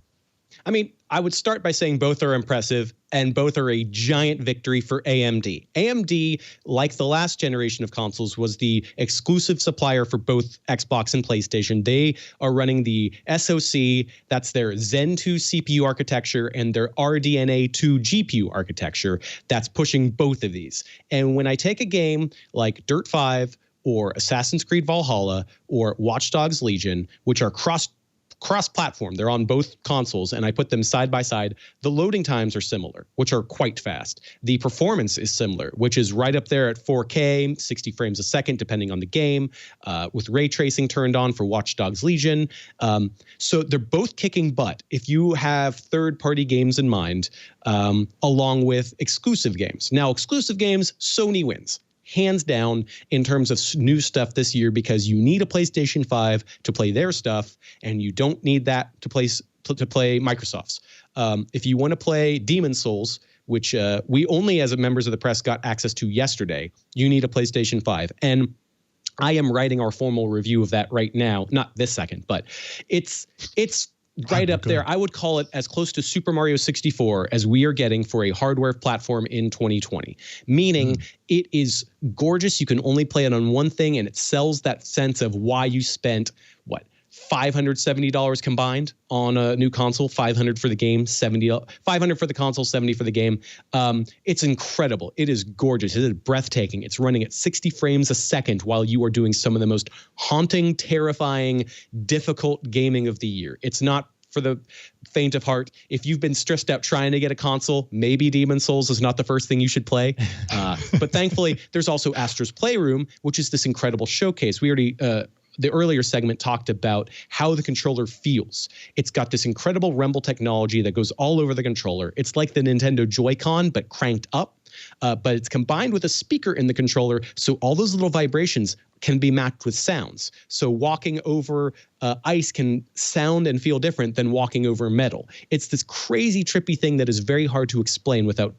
I mean, I would start by saying both are impressive and both are a giant victory for AMD. AMD, like the last generation of consoles, was the exclusive supplier for both Xbox and PlayStation. They are running the SoC, that's their Zen 2 CPU architecture, and their RDNA 2 GPU architecture that's pushing both of these. And when I take a game like Dirt 5 or Assassin's Creed Valhalla or Watch Dogs Legion, which are cross-platform, they're on both consoles, and I put them side by side, the loading times are similar, which are quite fast. The performance is similar, which is right up there at 4K, 60 frames a second, depending on the game, with ray tracing turned on for Watch Dogs Legion. So they're both kicking butt if you have third-party games in mind, along with exclusive games. Now, exclusive games, Sony wins. Hands down in terms of new stuff this year, because you need a PlayStation 5 to play their stuff, and you don't need that to play Microsoft's. If you want to play Demon's Souls, which we only as members of the press got access to yesterday, you need a PlayStation 5. And I am writing our formal review of that right now, not this second, but it's right up there. I would call it as close to Super Mario 64 as we are getting for a hardware platform in 2020, meaning it is gorgeous. You can only play it on one thing, and it sells that sense of why you spent, what, $570 combined on a new console, $500 for the game, $500 for the console, $70 for the game. It's incredible. It is gorgeous. It is breathtaking. It's running at 60 frames a second while you are doing some of the most haunting, terrifying, difficult gaming of the year. It's not for the faint of heart. If you've been stressed out trying to get a console, maybe Demon's Souls is not the first thing you should play. But thankfully, there's also Astro's Playroom, which is this incredible showcase. We already the earlier segment talked about how the controller feels. It's got this incredible rumble technology that goes all over the controller. It's like the Nintendo Joy-Con, but cranked up. But it's combined with a speaker in the controller, so all those little vibrations can be matched with sounds. So walking over ice can sound and feel different than walking over metal. It's this crazy, trippy thing that is very hard to explain without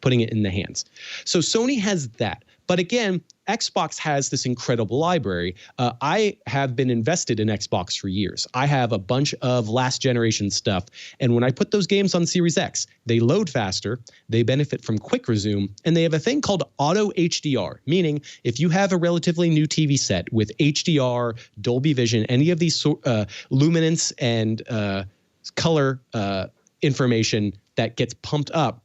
putting it in the hands. So Sony has that. But again, Xbox has this incredible library. I have been invested in Xbox for years. I have a bunch of last generation stuff. And when I put those games on Series X, they load faster, they benefit from quick resume, and they have a thing called auto HDR, meaning if you have a relatively new TV set with HDR, Dolby Vision, any of these luminance and color information that gets pumped up,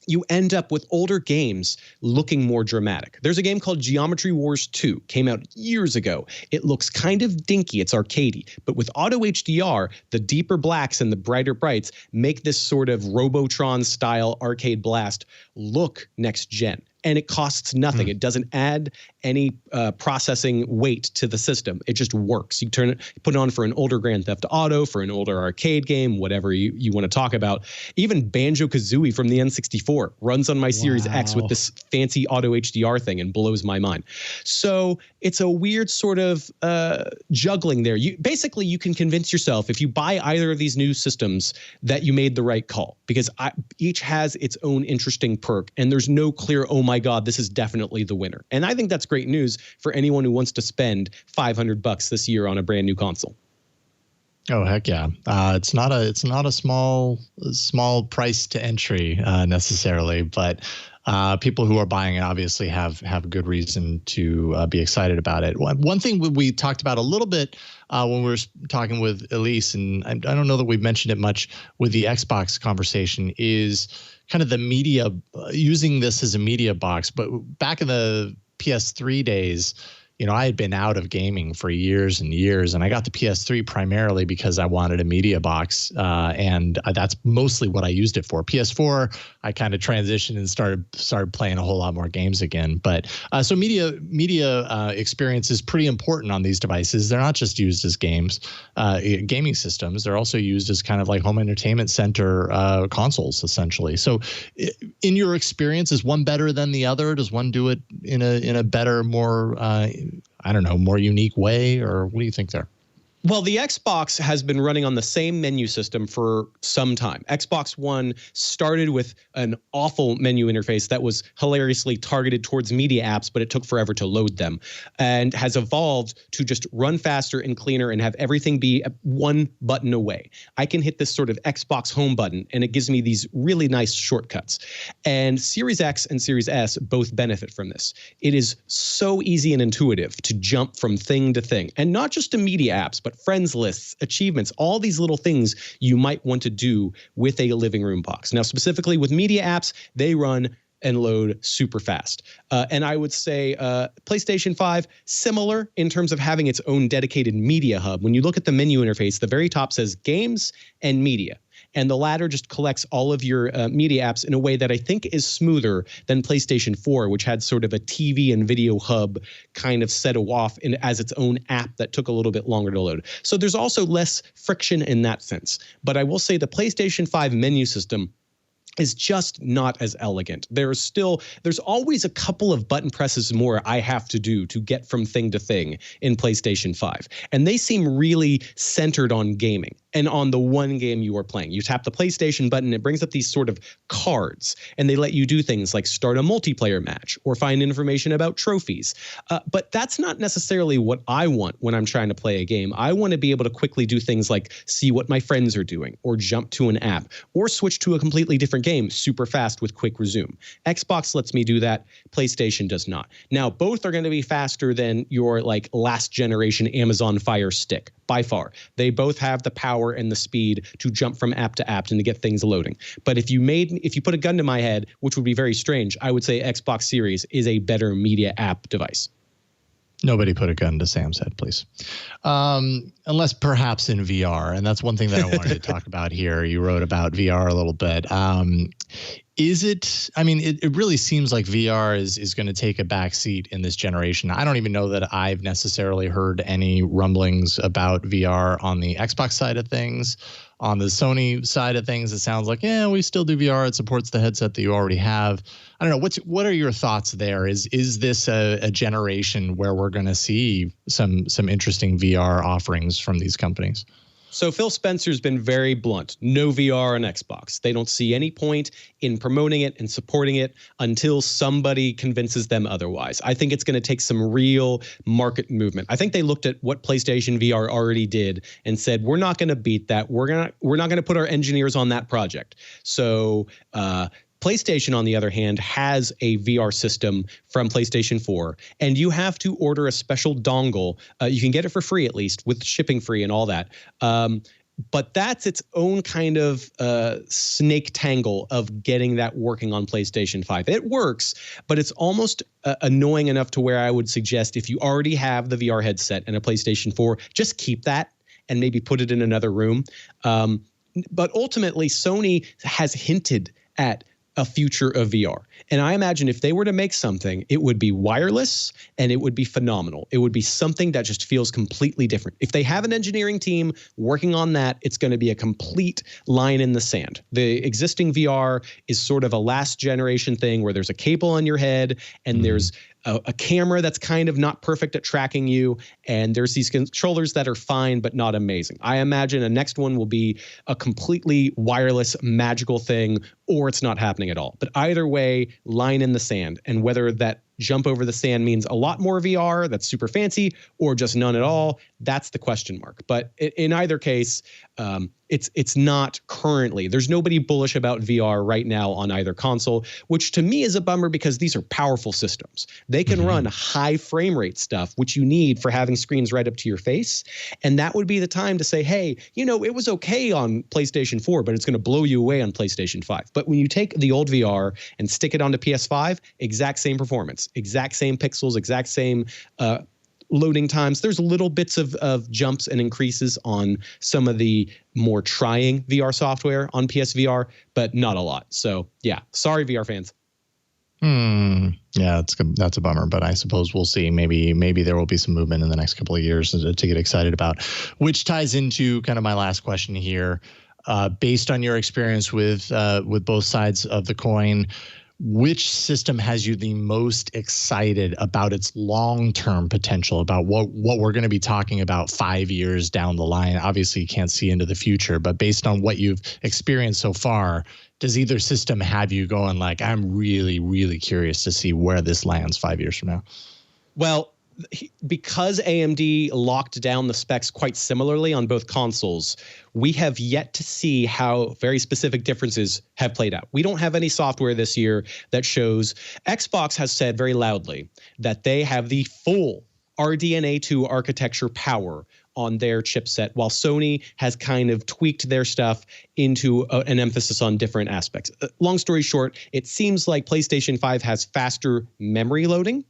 you end up with older games looking more dramatic. There's a game called Geometry Wars 2, came out years ago. It looks kind of dinky, it's arcadey, but with auto HDR, the deeper blacks and the brighter brights make this sort of Robotron style arcade blast look next gen. And it costs nothing. It doesn't add any processing weight to the system. It just works. You put it on for an older Grand Theft Auto, for an older arcade game, whatever you want to talk about. Even Banjo-Kazooie from the N64 runs on my Series X with this fancy auto HDR thing and blows my mind. So it's a weird sort of juggling there. You can convince yourself if you buy either of these new systems that you made the right call, because each has its own interesting perk, and there's no clear, oh my God, this is definitely the winner. And I think that's great news for anyone who wants to spend $500 this year on a brand new console. Oh, heck yeah. It's not a small price to entry necessarily, but people who are buying it obviously have good reason to be excited about it. One thing we talked about a little bit when we were talking with Elise, and I don't know that we've mentioned it much with the Xbox conversation, is kind of the media, using this as a media box. But back in the PS3 days, I had been out of gaming for years and years, and I got the PS3 primarily because I wanted a media box, and that's mostly what I used it for. PS4, I kind of transitioned and started playing a whole lot more games again. But so media experience is pretty important on these devices. They're not just used as gaming systems. They're also used as kind of like home entertainment center consoles, essentially. So, in your experience, is one better than the other? Does one do it in a better, more more unique way, or what do you think there? Well, the Xbox has been running on the same menu system for some time. Xbox One started with an awful menu interface that was hilariously targeted towards media apps, but it took forever to load them, and has evolved to just run faster and cleaner and have everything be one button away. I can hit this sort of Xbox home button, and it gives me these really nice shortcuts. And Series X and Series S both benefit from this. It is so easy and intuitive to jump from thing to thing, and not just to media apps, but friends lists, achievements, all these little things you might want to do with a living room box. Now, specifically with media apps, they run and load super fast. And I would say PlayStation 5, similar in terms of having its own dedicated media hub. When you look at the menu interface, the very top says games and media. And the latter just collects all of your media apps in a way that I think is smoother than PlayStation 4, which had sort of a TV and video hub kind of set off as its own app that took a little bit longer to load. So there's also less friction in that sense. But I will say the PlayStation 5 menu system is just not as elegant. There's always a couple of button presses more I have to do to get from thing to thing in PlayStation 5. And they seem really centered on gaming and on the one game you are playing. You tap the PlayStation button, it brings up these sort of cards, and they let you do things like start a multiplayer match or find information about trophies. But that's not necessarily what I want when I'm trying to play a game. I want to be able to quickly do things like see what my friends are doing, or jump to an app, or switch to a completely different game super fast with quick resume. Xbox lets me do that. PlayStation does not. Now, both are going to be faster than your like last generation Amazon Fire Stick by far. They both have the power and the speed to jump from app to app and to get things loading. But if you put a gun to my head, which would be very strange, I would say Xbox Series is a better media app device. Nobody put a gun to Sam's head, please. Unless perhaps in VR. And that's one thing that I wanted to talk about here. You wrote about VR a little bit. It really seems like VR is going to take a back seat in this generation. I don't even know that I've necessarily heard any rumblings about VR on the Xbox side of things. On the Sony side of things, it sounds like, yeah, we still do VR. It supports the headset that you already have. I don't know. What are your thoughts there? Is this a generation where we're going to see some interesting VR offerings from these companies? So Phil Spencer's been very blunt. No VR on Xbox. They don't see any point in promoting it and supporting it until somebody convinces them otherwise. I think it's going to take some real market movement. I think they looked at what PlayStation VR already did and said, we're not going to beat that. We're not going to put our engineers on that project. So PlayStation, on the other hand, has a VR system from PlayStation 4, and you have to order a special dongle. You can get it for free, at least, with shipping free and all that. But that's its own kind of snake tangle of getting that working on PlayStation 5. It works, but it's almost annoying enough to where I would suggest if you already have the VR headset and a PlayStation 4, just keep that and maybe put it in another room. But ultimately, Sony has hinted at a future of VR. And I imagine if they were to make something, it would be wireless and it would be phenomenal. It would be something that just feels completely different. If they have an engineering team working on that, it's going to be a complete line in the sand. The existing VR is sort of a last generation thing where there's a cable on your head and there's a camera that's kind of not perfect at tracking you, and there's these controllers that are fine but not amazing. I imagine a next one will be a completely wireless magical thing, or it's not happening at all. But either way, line in the sand, and whether that jump over the sand means a lot more VR that's super fancy or just none at all, that's the question mark. But in either case, it's not currently. There's nobody bullish about VR right now on either console, which to me is a bummer because these are powerful systems. They can run high frame rate stuff, which you need for having screens right up to your face. And that would be the time to say, hey, it was okay on PlayStation 4, but it's going to blow you away on PlayStation 5. But when you take the old VR and stick it onto PS5, exact same performance, exact same pixels, exact same loading times. There's little bits of jumps and increases on some of the more trying VR software on PSVR, but not a lot. So yeah, sorry VR fans. Yeah, that's a bummer, but I suppose we'll see. Maybe there will be some movement in the next couple of years to get excited about, which ties into kind of my last question here. Based on your experience with both sides of the coin, which system has you the most excited about its long-term potential, about what we're going to be talking about 5 years down the line? Obviously, you can't see into the future, but based on what you've experienced so far, does either system have you going like, I'm really, really curious to see where this lands 5 years from now? Well, because AMD locked down the specs quite similarly on both consoles, we have yet to see how very specific differences have played out. We don't have any software this year that shows. Xbox has said very loudly that they have the full RDNA 2 architecture power on their chipset, while Sony has kind of tweaked their stuff into an emphasis on different aspects. Long story short, it seems like PlayStation 5 has faster memory loading,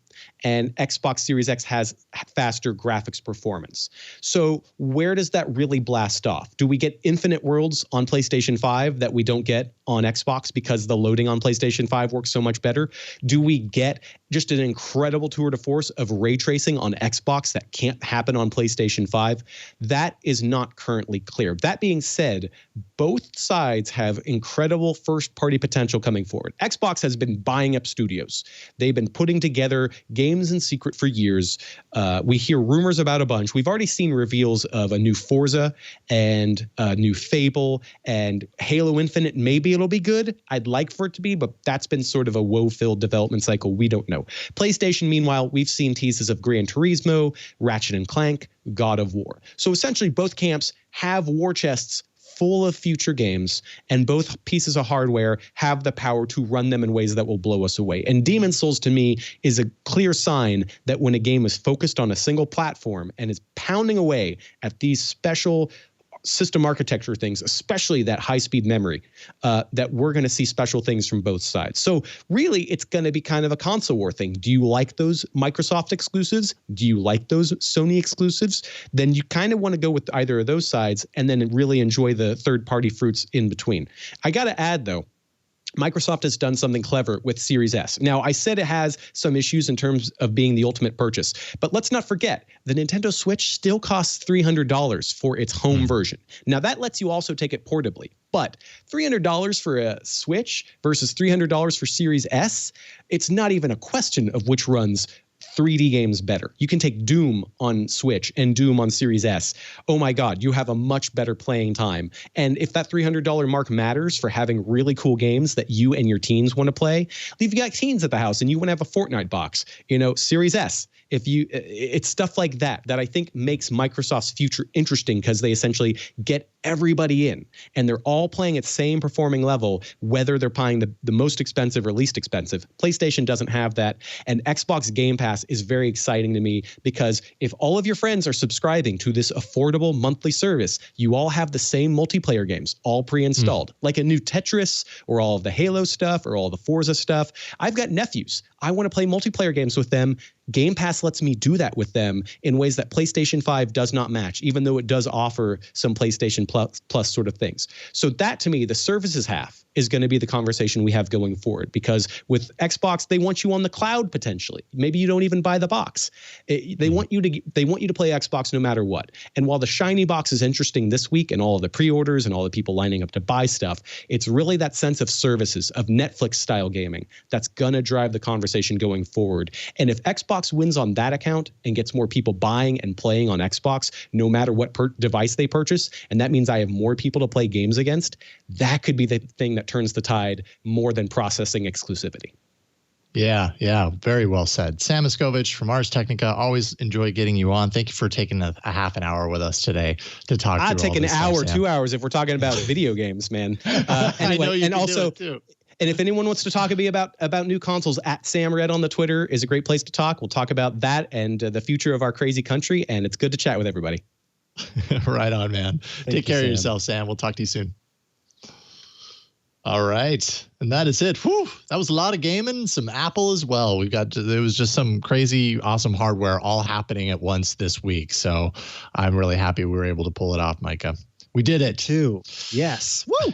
and Xbox Series X has faster graphics performance. So where does that really blast off? Do we get infinite worlds on PlayStation 5 that we don't get on Xbox because the loading on PlayStation 5 works so much better? Do we get just an incredible tour de force of ray tracing on Xbox that can't happen on PlayStation 5? That is not currently clear. That being said, both sides have incredible first-party potential coming forward. Xbox has been buying up studios. They've been putting together games in secret for years. We hear rumors about a bunch. We've already seen reveals of a new Forza and a new Fable and Halo Infinite. Maybe it'll be good. I'd like for it to be, but that's been sort of a woe-filled development cycle. We don't know. PlayStation, meanwhile, we've seen teases of Gran Turismo, Ratchet and Clank, God of War. So essentially, both camps have war chests full of future games, and both pieces of hardware have the power to run them in ways that will blow us away. And Demon's Souls, to me, is a clear sign that when a game is focused on a single platform and is pounding away at these special system architecture things, especially that high-speed memory, that we're going to see special things from both sides. So really, it's going to be kind of a console war thing. Do you like those Microsoft exclusives? Do you like those Sony exclusives? Then you kind of want to go with either of those sides and then really enjoy the third-party fruits in between. I got to add, though, Microsoft has done something clever with Series S. Now, I said it has some issues in terms of being the ultimate purchase, but let's not forget, the Nintendo Switch still costs $300 for its home version. Now, that lets you also take it portably, but $300 for a Switch versus $300 for Series S, it's not even a question of which runs 3D games better. You can take Doom on Switch and Doom on Series S. Oh my God, you have a much better playing time. And if that $300 mark matters for having really cool games that you and your teens want to play, if you got teens at the house and you want to have a Fortnite box, Series S. It's stuff like that I think makes Microsoft's future interesting, because they essentially get everybody in and they're all playing at same performing level, whether they're buying the most expensive or least expensive. PlayStation doesn't have that. And Xbox Game Pass is very exciting to me, because if all of your friends are subscribing to this affordable monthly service, you all have the same multiplayer games all pre-installed, like a new Tetris or all of the Halo stuff or all the Forza stuff. I've got nephews. I want to play multiplayer games with them. Game Pass lets me do that with them in ways that PlayStation 5 does not match, even though it does offer some PlayStation Plus sort of things. So that, to me, the services half is going to be the conversation we have going forward, because with Xbox, they want you on the cloud potentially. Maybe you don't even buy the box. They want you to play Xbox no matter what. And while the shiny box is interesting this week and all of the pre-orders and all the people lining up to buy stuff, it's really that sense of services, of Netflix style gaming, that's going to drive the conversation going forward. And if Xbox wins on that account and gets more people buying and playing on Xbox, no matter what device they purchase, and that means I have more people to play games against, that could be the thing that turns the tide more than processing exclusivity. Yeah. Very well said. Sam Machkovech from Ars Technica. Always enjoy getting you on. Thank you for taking a half an hour with us today to talk. I'd take an hour, 2 hours if we're talking about video games, man. Anyway, I know you and can also, do it too. And if anyone wants to talk to me about new consoles, at SamRed on the Twitter is a great place to talk. We'll talk about that and the future of our crazy country. And it's good to chat with everybody. Right on, man. Take care of yourself, Sam. We'll talk to you soon. All right. And that is it. Whew, that was a lot of gaming, some Apple as well. There was just some crazy, awesome hardware all happening at once this week. So I'm really happy we were able to pull it off, Mikah. We did it too. Yes. Woo.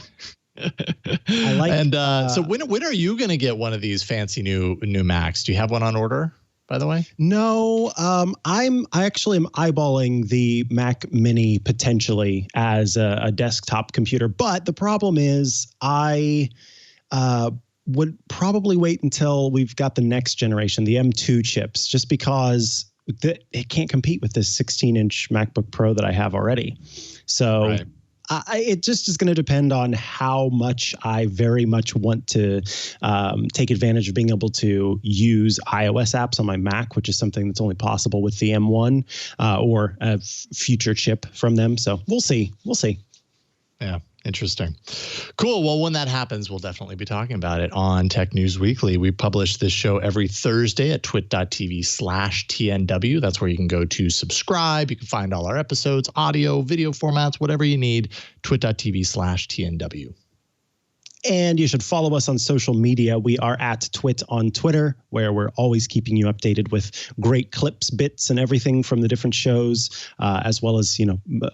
I like. And so when are you going to get one of these fancy new Macs? Do you have one on order, by the way? No, I actually am eyeballing the Mac Mini potentially as a desktop computer, but the problem is I would probably wait until we've got the next generation, the M2 chips, just because it can't compete with this 16-inch MacBook Pro that I have already. So Right. It just is going to depend on how much I very much want to take advantage of being able to use iOS apps on my Mac, which is something that's only possible with the M1 or a future chip from them. So we'll see. Yeah. Interesting. Cool. Well, when that happens, we'll definitely be talking about it on Tech News Weekly. We publish this show every Thursday at twit.tv/TNW. That's where you can go to subscribe. You can find all our episodes, audio, video formats, whatever you need, twit.tv/TNW. And you should follow us on social media. We are at TWiT on Twitter, where we're always keeping you updated with great clips, bits, and everything from the different shows, as well as,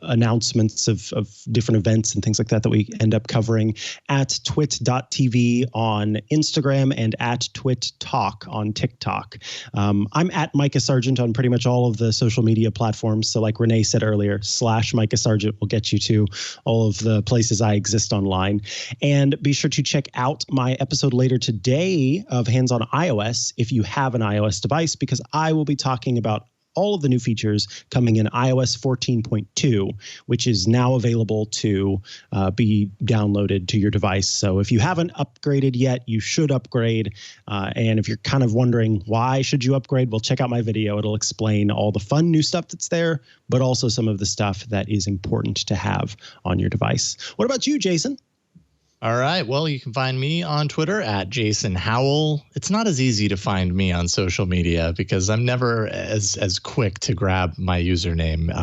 announcements of different events and things like that we end up covering. At twit.tv on Instagram and at TWiT Talk on TikTok. I'm at Mikah Sargent on pretty much all of the social media platforms. So like Rene said earlier, /Mikah Sargent will get you to all of the places I exist online. And be sure to check out my episode later today of Hands on iOS if you have an iOS device, because I will be talking about all of the new features coming in iOS 14.2, which is now available to be downloaded to your device. So if you haven't upgraded yet, you should upgrade. And if you're kind of wondering why should you upgrade, well, check out my video. It'll explain all the fun new stuff that's there, but also some of the stuff that is important to have on your device. What about you, Jason? All right. Well, you can find me on Twitter at Jason Howell. It's not as easy to find me on social media because I'm never as quick to grab my username.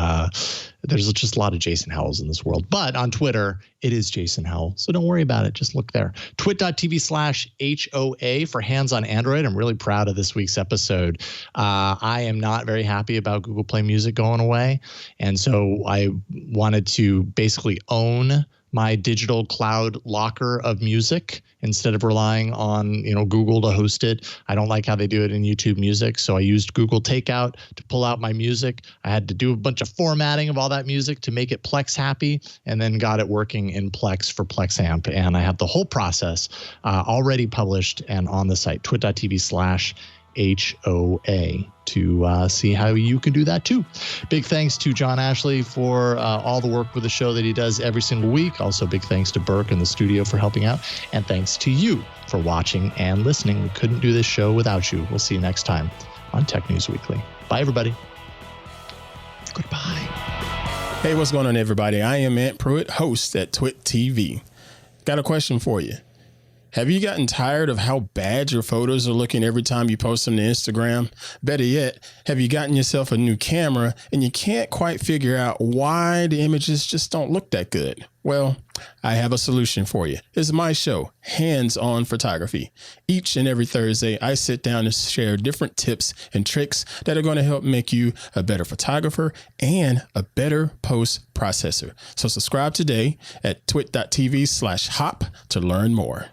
There's just a lot of Jason Howells in this world. But on Twitter, it is Jason Howell. So don't worry about it. Just look there. twit.tv/HOA for Hands on Android. I'm really proud of this week's episode. I am not very happy about Google Play Music going away. And so I wanted to basically own my digital cloud locker of music instead of relying on Google to host it. I don't like how they do it in YouTube Music, so I used Google Takeout to pull out my music. I had to do a bunch of formatting of all that music to make it Plex happy, and then got it working in Plex for PlexAmp. And I have the whole process already published and on the site, twit.tv/HOA to see how you can do that too. Big thanks to John Ashley for all the work with the show that he does every single week. Also, big thanks to Burke in the studio for helping out. And thanks to you for watching and listening. We couldn't do this show without you. We'll see you next time on Tech News Weekly. Bye, everybody. Goodbye. Hey, what's going on, everybody? I am Ant Pruitt, host at TWiT TV. Got a question for you. Have you gotten tired of how bad your photos are looking every time you post them to Instagram? Better yet, have you gotten yourself a new camera and you can't quite figure out why the images just don't look that good? Well, I have a solution for you. It's my show, Hands on Photography. Each and every Thursday, I sit down and share different tips and tricks that are going to help make you a better photographer and a better post processor. So subscribe today at twit.tv/hop to learn more.